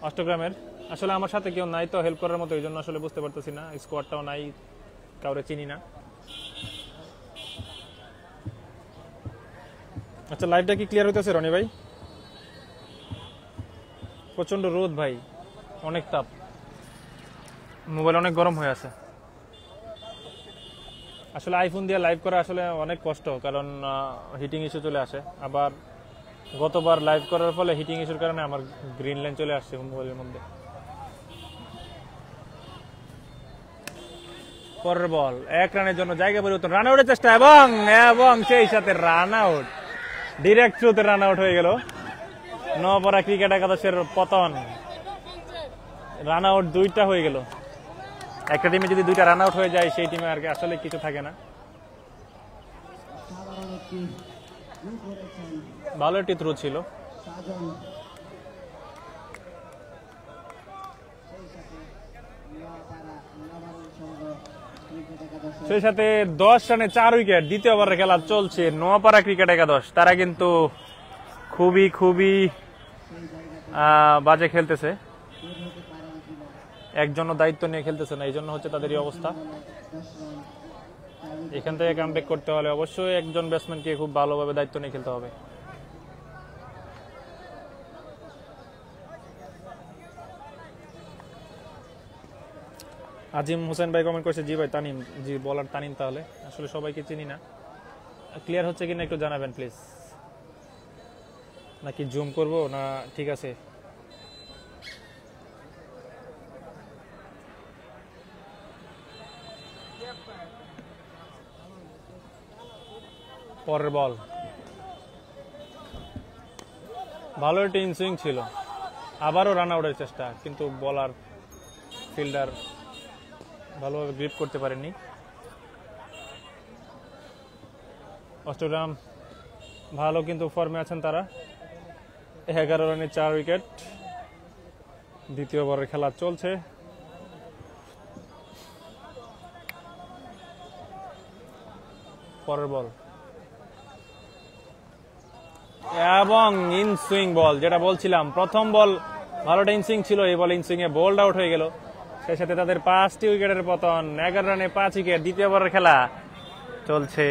অষ্টগ্রামের। আসলে আমার সাথে কেউ নাই তো হেল্প করার মতো, এই জন্য আসলে বুঝতে পারতেছি না, স্কোয়াডটাও নাই, কাউরে চিনি না। আচ্ছা, লাইভটা কি ক্লিয়ার হইতেছে রনি ভাই? প্রচন্ড রোদ ভাই, অনেক তাপ, মোবাইল অনেক গরম হয়ে আছে। আসলে আইফোন দিয়ে লাইভ করা আসলে অনেক কষ্ট, কারণ হিটিং ইস্যু চলে আসে। আবার গতবার লাইভ করার ফলে হিটিং ইস্যুর কারণে আমার গ্রিন লাইন চলে আসছে মোবাইলের মধ্যে। পরের বল, 1 রানের জন্য জায়গা পরিবর্তন, রান আউটের চেষ্টা এবং সেই সাথে রান আউট, ডিরেক্ট থ্রুতে রান আউট হয়ে গেল। নওপাড়া ক্রিকেট একাদশের পতন, রান আউট 2টা হয়ে গেল। একটা টিমে যদি 2টা রান আউট হয়ে যায় সেই টিমে আর আসলে কিছু থাকে না। ভালো একটি থ্রো ছিল। সেই সাথে 10 রানে 4 উইকেট, দ্বিতীয় ওভারের খেলা চলছে। নোয়াপাড়া ক্রিকেট একাদশ তারা কিন্তু খুবই খুবই বাজে খেলতেছে, একজনও দায়িত্ব নিয়ে খেলতেছে না, এই জন্য হচ্ছে তাদের এই অবস্থা। এখান থেকে কামব্যাক করতে হলে অবশ্যই একজন ব্যাটসম্যানকে খুব ভালোভাবে দায়িত্ব নিয়ে খেলতে হবে। আজিম হোসেন ভাই কমেন্ট করছে, জি ভাই তানিম, জি বলার তানিম। তাহলে আসলে সবাইকে চিনি না, ক্লিয়ার হচ্ছে কিনা একটু জানাবেন প্লিজ, নাকি জুম করব না? ঠিক আছে, পরের বল, ভালো একটা ইনসুইং ছিল, আবারও রান আউটের চেষ্টা, কিন্তু বলার ফিল্ডার ভালোভাবে গ্রিপ করতে পারেননি। অষ্টগ্রাম ভালো কিন্তু ফর্মে আছেন তারা, 11 রানে 4 উইকেট, দ্বিতীয় ওভারের খেলা চলছে। পরের বল এবং ইনসুইং বল, যেটা বলছিলাম প্রথম বল ভালোটা ইনসুইং ছিল, এই বল ইনসুইং এ বোল্ড আউট হয়ে গেল। সেই সাথে তাদের 5টি উইকেটের পতন, 11 রানে 5 উইকেট, দ্বিতীয় ওভারের খেলা চলছে।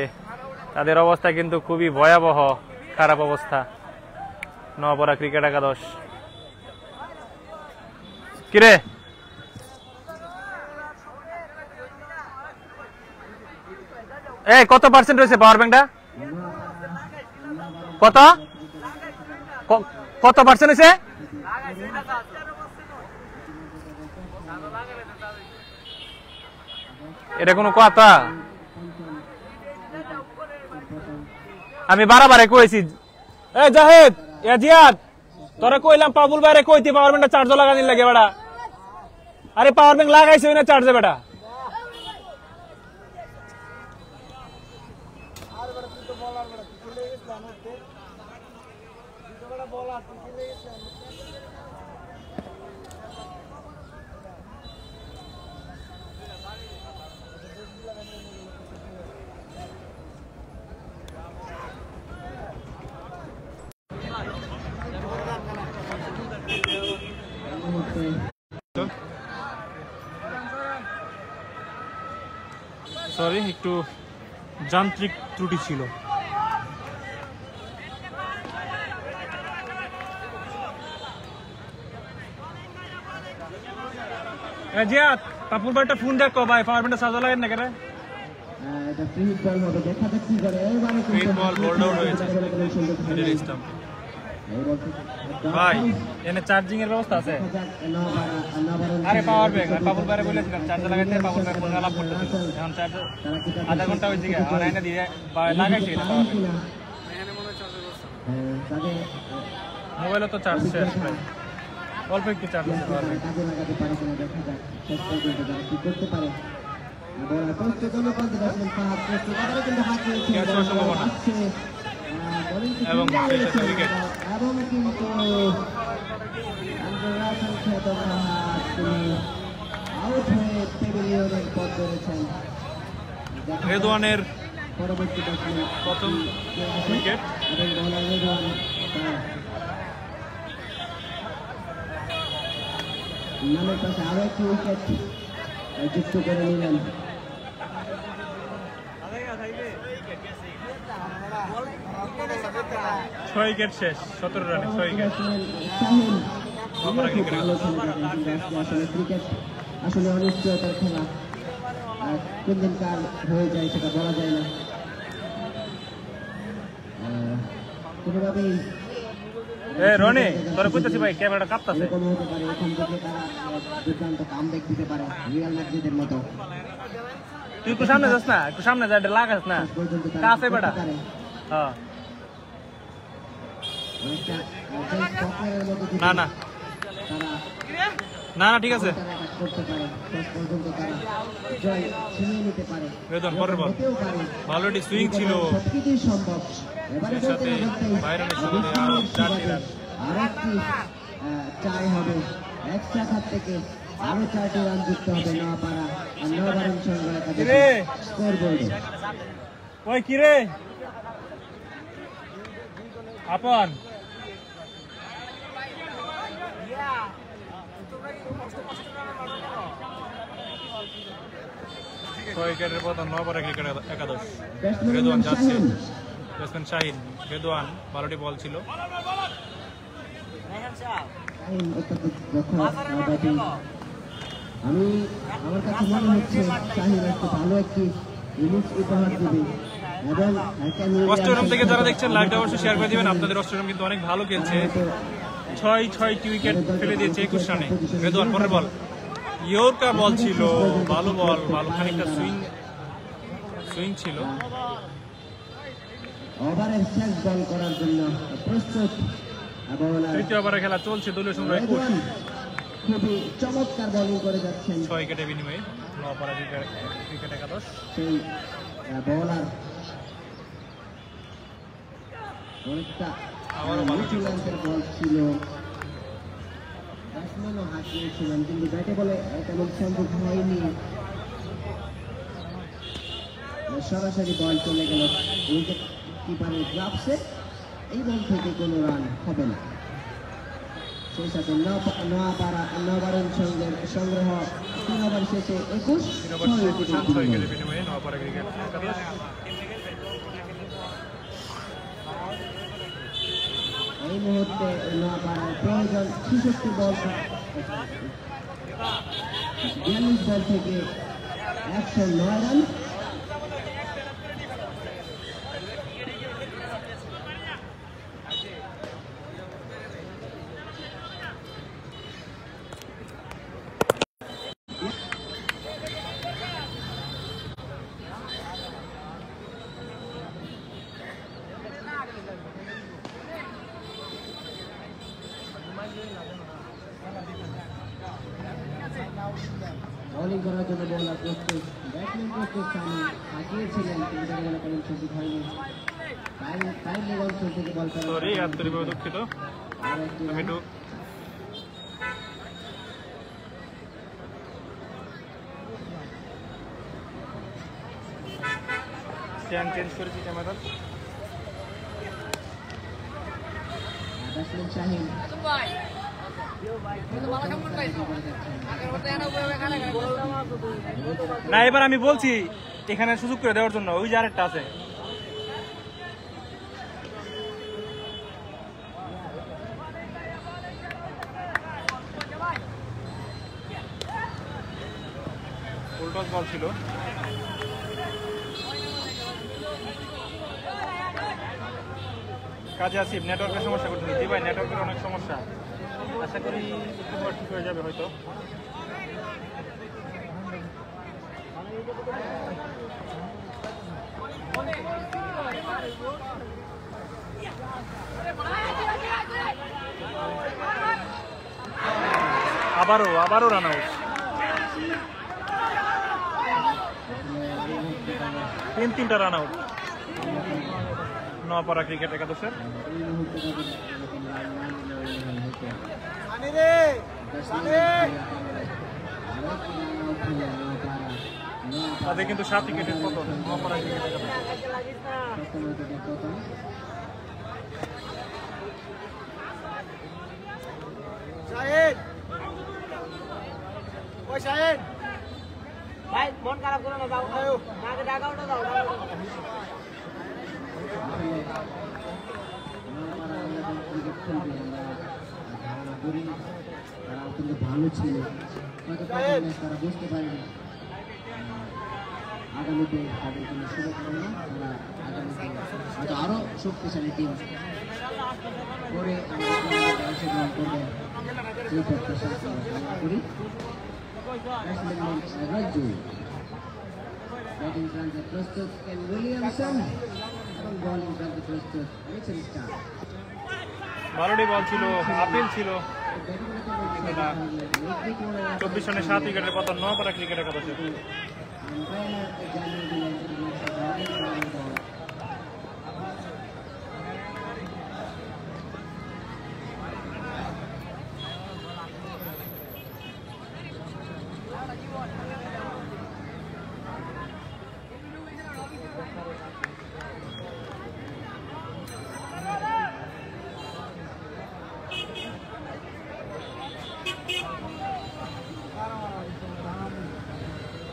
তাদের অবস্থা কিন্তু খুবই ভয়াবহ, খারাপ অবস্থা নোয়াপাড়া ক্রিকেট একাদশ। কিরে এই কত পার্সেন্ট রয়েছে পাওয়ার ব্যাংকটা? কত কত পার্সেন্ট হয়েছে? এটা কোনো কথা? আমি বারে কইছি, এ জাহেদ এ জিয়াদ তোরা কইলাম পাবুল বাইরে কইতে পাওয়ার ব্যাংকটা চার্জ লাগানির লাগে বেটা। আরে পাওয়ার ব্যাংক লাগাইছে না চার্জে বেটা। সরি, একটু যান্ত্রিক ত্রুটি ছিল। জিয়াদ পাপুর ভাইটা ফোন দেখো ভাই, পাওয়ার ব্যাংকটা চার্জ লাগান না কেন? এটা ফ্রি বল হবে, দেখা যাক কি করে। এইবারে ফ্রি বল বোল্ড আউট হয়েছে মিডল স্টাম্প। ভাই এনে চার্জিং এর ব্যবস্থা আছে? আরে পাওয়ার ব্যাংক পাপুর বাইরে বলেছিলাম চার্জ লাগাইতে, পাপুর বাইরে ফোন লাভ করতেছিল, এখন চার্জ আধা ঘন্টা হয়েছে কি আর এনে দিয়ে লাগাইছি এটা পাওয়ার ব্যাংক। মোবাইলে তো চার্জ শেষ ভাই, অল্প একটু চার্জ আছে পাওয়ার ব্যাংক। কাজে লাগাতে পারে কিনা দেখা যাক, শেষ পর্যন্ত যারা কি করতে পারে। বড় পোস্ট কোন পর্যন্ত আসলে ফাহাদ পোস্ট আবারও কিন্তু হাত দিয়েছে এবং সেই সাথে উইকেট। এবং কিন্তু আন্তর্জাতিক খ্যাত ফাহাদ তিনি আউট হয়ে প্যাভিলিয়নের পথ ধরেছেন। রেদওয়ানের পরবর্তী ব্যাটসম্যান প্রথম উইকেট এবং বোলার রেদওয়ান নামের পাশে আরো একটি উইকেট যুক্ত করে নিলেন। 6 উইকেট শেষ, 17 রানে 6 উইকেট। শাহিন নোয়াপাড়া খুব ক্রিকেট ভালো খেলে থাকেন, কিন্তু আজকে আসলে ক্রিকেট আসলে অনিশ্চয়তার খেলা, কোন দিন কার হয়ে যায় সেটা বলা যায় না। কোনোভাবেই এ রনি তোরা কইতাছি ভাই ক্যামেরাটা কাঁপতাছে। এরকম হতে পারে, এখান থেকে তারা দুর্দান্ত কামব্যাক দিতে পারে রিয়াল মাদ্রিদের মতো। তুই একটু সামনে যাস না, একটু সামনে যা, এটা লাগাস না শেষ পর্যন্ত তারা কাছে বেটা। করতে পারে। হ্যাঁ অনেকটা সেই স্কটল্যান্ডের মতো যদি না না তারা না না ঠিক আছে। তারা কাজ করতে পারে, শেষ পর্যন্ত তারা জয় ছিনিয়ে নিতে পারে, বেদন পরের বল হতেও পারে। ভালো সুইং ছিল, সবকিছুই সম্ভব। এবারে এর বলতে সাথে না বলতেই বাইরনের সাথে বিসমিল্লাহির আরো 4টি সুবাদে রান। আরেকটি চাই হবে, এক্সট্রা খাত থেকে আরো 4টি রান যুক্ত হবে নোয়াপাড়া আর নবারণ সংঘ একাদশের স্কোর বোর্ডে। ওই কি রে আপন ছয় উইকেটের প্রধান নোয়াপাড়া ক্রিকেট একাদশ। ব্যাটসম্যানের রেদওয়ান নাম যাচ্ছে, শাহিন। ব্যাটসম্যান শাহিন। রেদওয়ান 12টি বল ছিল। শাহিন অত্যন্ত দক্ষ ব্যাটিং। আমার কাছে মনে হচ্ছে শাহিন একটু ভালো একটি ইনিংস উপহার দেবে এবং অষ্টম থেকে যারা দেখছেন লাইভটা অবশ্যই শেয়ার করে দিবেন। আপনাদের অষ্টম কিন্তু অনেক ভালো খেলছে, 6টি উইকেট ফেলে দিয়েছে 21 রানে। রেদওয়ান পরের বল, ইয়র্কার বল ছিল, ভালো বল, ভালো খানিকটা সুইং ছিল। ওভারের শেষ বল করার জন্য প্রস্তুত বোলার তৃতীয় ওভারের খেলা চলছে, দলীয় সংগ্রহ 21। রেদওয়ান খুবই চমৎকার বোলিং করে যাচ্ছেন 6 উইকেটের বিনিময়ে নোয়াপাড়া ক্রিকেট একাদশ। সেই বোলার। অনেকটা আবারও ভালো নিউজিল্যান্ডের বল ছিল, ব্যাটসম্যানও হাঁকিয়েছিলেন কিন্তু ব্যাটে বলে তেমন সংযোগ হয়নি। সরাসরি বল চলে গেল উইকেট কিপারের গ্লাভসে। এই বল থেকে কোনো রান হবে না। সেই সাথে নবারণ সংগ্রহ 3 ওভার শেষে 21 6 উইকেটের বিনিময়ে নোয়াপাড়া ক্রিকেট একাদশ। এই মুহূর্তে নোয়াপাড়ার প্রয়োজন 66 বল, 42 বল থেকে 109 রান। বোলিং করার জন্য বোলার প্রস্তুত, ব্যাটসম্যান প্রস্তুত। সামনে হাঁকিয়েছিলেন কিন্তু দেখা গেল তেমন সুযোগ হয়নি। টাইম অঞ্চল থেকে বল করা সরি আন্তরিকভাবে দুঃখিত। আর একটি আমি রান। একটু স্ট্যান্ড চেঞ্জ করেছি ক্যামেরার। ব্যাটসম্যান শাহিন না, এবার আমি বলছি এখানে সুযোগ করে দেওয়ার জন্য, ওই যে আরেকটা আছে। ফুলটস বল ছিল। কাজে আসিফ নেটওয়ার্কের সমস্যা করতে জি ভাই, নেটওয়ার্কের অনেক সমস্যা। আশা করি একটু পর ঠিক হয়ে যাবে হয়তো। আবারও রান আউট। 3টা রান আউট নোয়াপাড়া ক্রিকেট একাদশের। এই মুহূর্তে তাদের কিন্তু 7 উইকেটের পতন নোয়াপাড়া ক্রিকেট একাদশ। শাহিন, ওই শাহিন ভাই মন খারাপ করে না, যাও নাকে ডাকা ওটা দাও। ক্রিকেট খেলবে আমরা ধারণা করি তারা অত্যন্ত ভালো ছিল, হয়তো পারফরমেন্স তারা বুঝতে পারেনি। আগামীতে তাদের জন্য শুভকামনা, তারা আগামীতে হয়তো আরও শক্তিশালী টিম করে আমাদের অংশগ্রহণ করবে সেই প্রত্যাশা আমরা করি। ব্যাটিং প্রান্তে প্রস্তুত কেন উইলিয়ামসন এবং বোলিং প্রান্তে প্রস্তুত মিচেল স্টার্ক। ভালোটি বল ছিল, আপিল ছিল। 24 রানে 7 উইকেটের পতন নোয়াপাড়া ক্রিকেট একাদশের।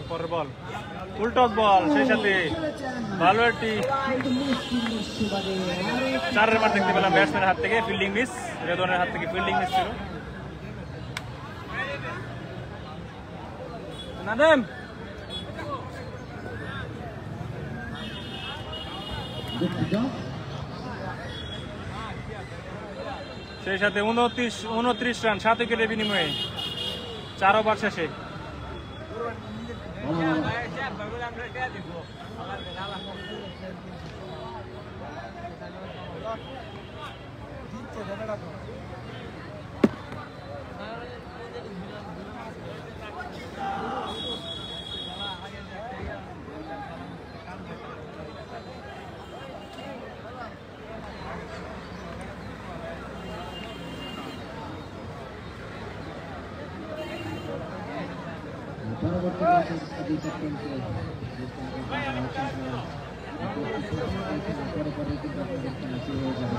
পরের বল উল্টস বল, সেই সাথে ভালো একটি 4 রান দেখতে পেলাম ব্যাটসম্যানের হাত থেকে। ফিল্ডিং মিস, রেদনের হাত থেকে ফিল্ডিং মিস ছিল। নাদেম সেই সাথে 29 রান 7 উইকেটের বিনিময়ে 4 ওভার শেষে। পরবর্তী ম্যাচে দুই ক্যাপ্টেনকে পরে পরে কিন্তু আপনাদের খেলা শুরু হয়ে যাবে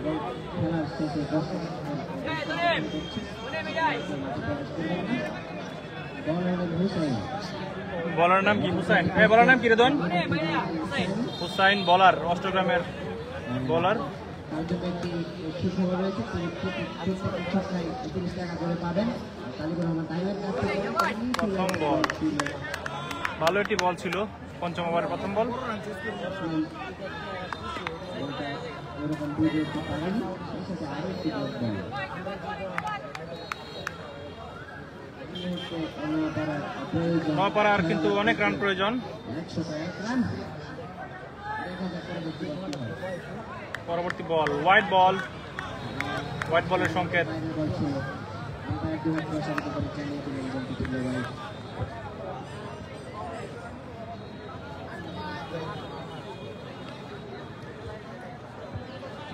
এবং খেলার শেষে বলার নাম কি? হুসাইন। বলার নাম কি রেদন? হুসাইন বলার, অষ্টগ্রামের বলার। তার জন্য একটি সুখবর রয়েছে, তিনি ছক্কায় 30 টাকা করে পাবেন। তালিবুর রহমান তাইমের কাছ থেকে প্রথম বল, ভালো একটি বল ছিল, পঞ্চম ওভারের প্রথম বল। ওরকম বুঝে উঠতে পারেনি, সেই সাথে আরো একটি বল দেন। নোয়াপাড়ার কিন্তু অনেক রান প্রয়োজন। 101 রান। দেখা যাক পরবর্তী বল হোয়াইট বল, হোয়াইট বলের সংকেত। বল ছিল, আম্পায়ার দুই প্রসারিত করে জানিয়ে দিলেন বলটি ছিল হোয়াইট।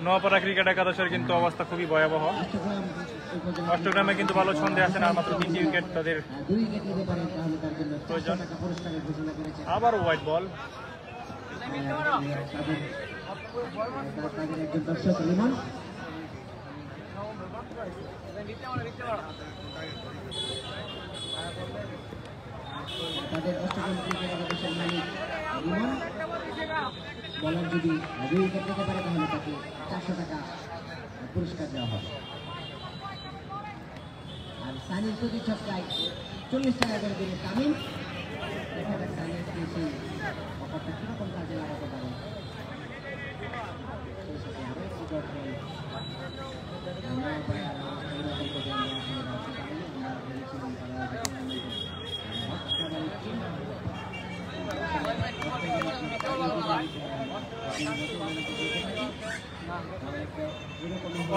নোয়াপাড়া ক্রিকেট একাদশের কিন্তু অবস্থা খুবই ভয়াবহ। অষ্টগ্রামে কিন্তু ভালো ছন্দে আছেন, আর মাত্র 3টি উইকেট তাদের প্রয়োজন। আবার হোয়াইট বল, তাদের একজন দর্শক লিমন তাদের অষ্টগ্রাম ক্রিকেট একাদশের মালিক লিমন বলার যদি 2 উইকেট পেতে পারে তাহলে তাকে 400 টাকা পুরস্কার দেওয়া হবে। আর সানির প্রতি ছক্কায় 40 টাকা করে দিলে তামিম। দেখা যাক সানির সেই অফারটা কিরকম কাজে লাগাতে পারে। সেই সাথে আরো একটি ডট বল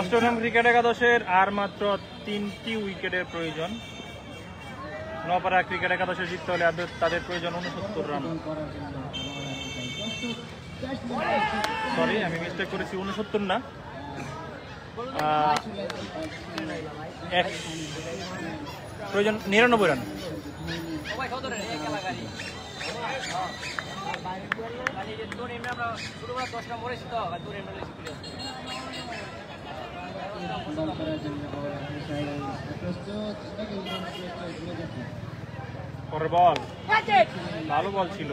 অষ্টগ্রাম ক্রিকেট একাদশের আর মাত্র 3টি উইকেটের প্রয়োজন। নোয়াপাড়া ক্রিকেট একাদশে জিততে হলে তাদের প্রয়োজন 69 রান। সরি, আমি মিস্টেক করেছি, 69 না, প্রয়োজন 99 রান। পরের বল ভালো বল ছিল।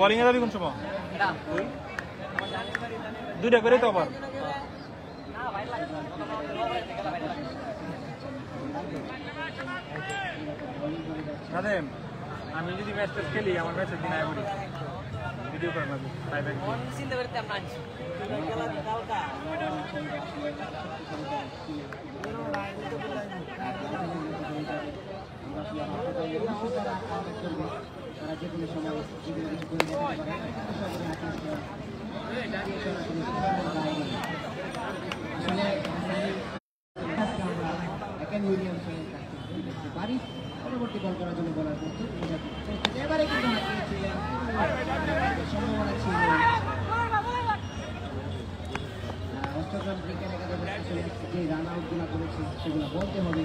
বোলিং এ যাবি কোন সময়? দুইটা করে তো আবার খাদেম আমি যদি ম্যাচটা খেলি আমার ম্যাচের দিন আয় করি ভিডিও করে নেবো চিন্তা করতে আমরা তারা যে কোনো সময় যেগুলো কিছু করে যেতে পারে আসলে উইলিয়ামসের কাছ থেকে দেখতে পারি পরবর্তী বল করার জন্য বলার প্রস্তুত এবারে কিন্তু হাঁটিয়েছিলেন সম্ভাবনা ছিল অষ্টগ্রাম ক্রিকেট একাদশ আসলে যে রান আউটগুলো করেছে সেগুলো বলতে হবে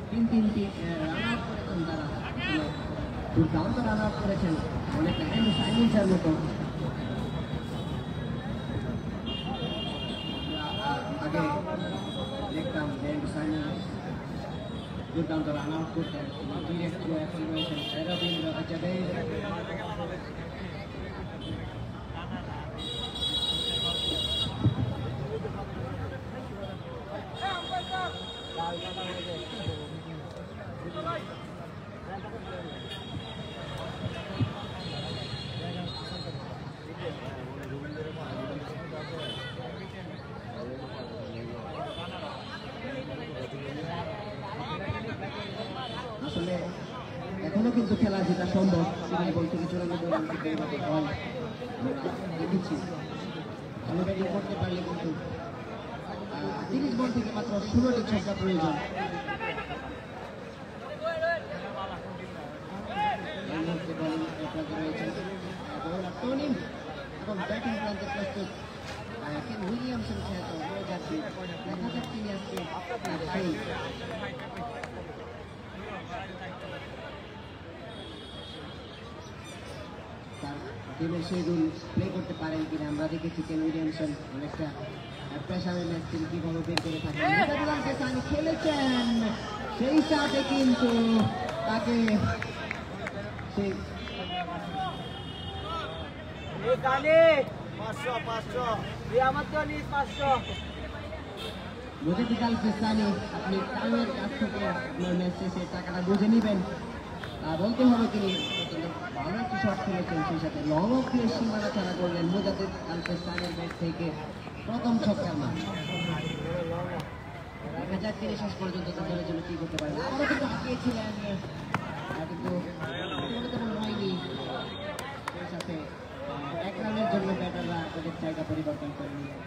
তিনটি রান আউট করেছেন তারা দুর্দান্ত রান আউট করেছেন অনেকটা সাইলেন্সার মতো আগে দেখতাম দুর্দান্ত রান আউট করতেন এখন রয়েছেন রবীন্দ্র জাদেজা আসলে এখনো কিন্তু খেলা যেটা সম্ভব সেখানে বল থেকে 94 রান করতে হয় দেখেছি ভালো ব্যাটিং করতে পারলে কিন্তু 30 বল থেকে মাত্র 16টি ছক্কা প্রয়োজন এই মুহূর্তে বোলিং প্রান্তে রয়েছেন বোলার টনি এবং ব্যাটিং প্রান্তে প্রস্তুত কেন উইলিয়ামসন খ্যাত হয়ে যাচ্ছে দেখা যাক তিনি আজকে সেই টিমের সেই রুল প্লে করতে পারেন কিনা আমরা দেখেছি কেন উইলিয়ামসন অনেকটা প্রেশারের ম্যাচ তিনি কিভাবে বের করে থাকেন তিনি খেলেছেন সেই সাথে কিন্তু তাকে সেই মুজাদ্দিদ ফেসানি আপনি টাইমের কাছ থেকে আপনার ম্যাচ শেষে টাকাটা বুঝে নেবেন বলতে হবে তিনি ভালো একটি শট খেলেছেন সেই সাথে লং অফ দিয়ে সীমানা ছাড়া করলেন মুজাদ্দিদ ফেসানির ব্যাট থেকে প্রথম ছক্কার মান দেখা যাক তিনি শেষ পর্যন্ত তাদের জন্য কি করতে পারেন আবারও কিন্তু হাঁকিয়েছিলেন কিন্তু তেমন হয়নি সেই সাথে 1 রানের জন্য ব্যাটাররা তাদের জায়গা পরিবর্তন করে নিলেন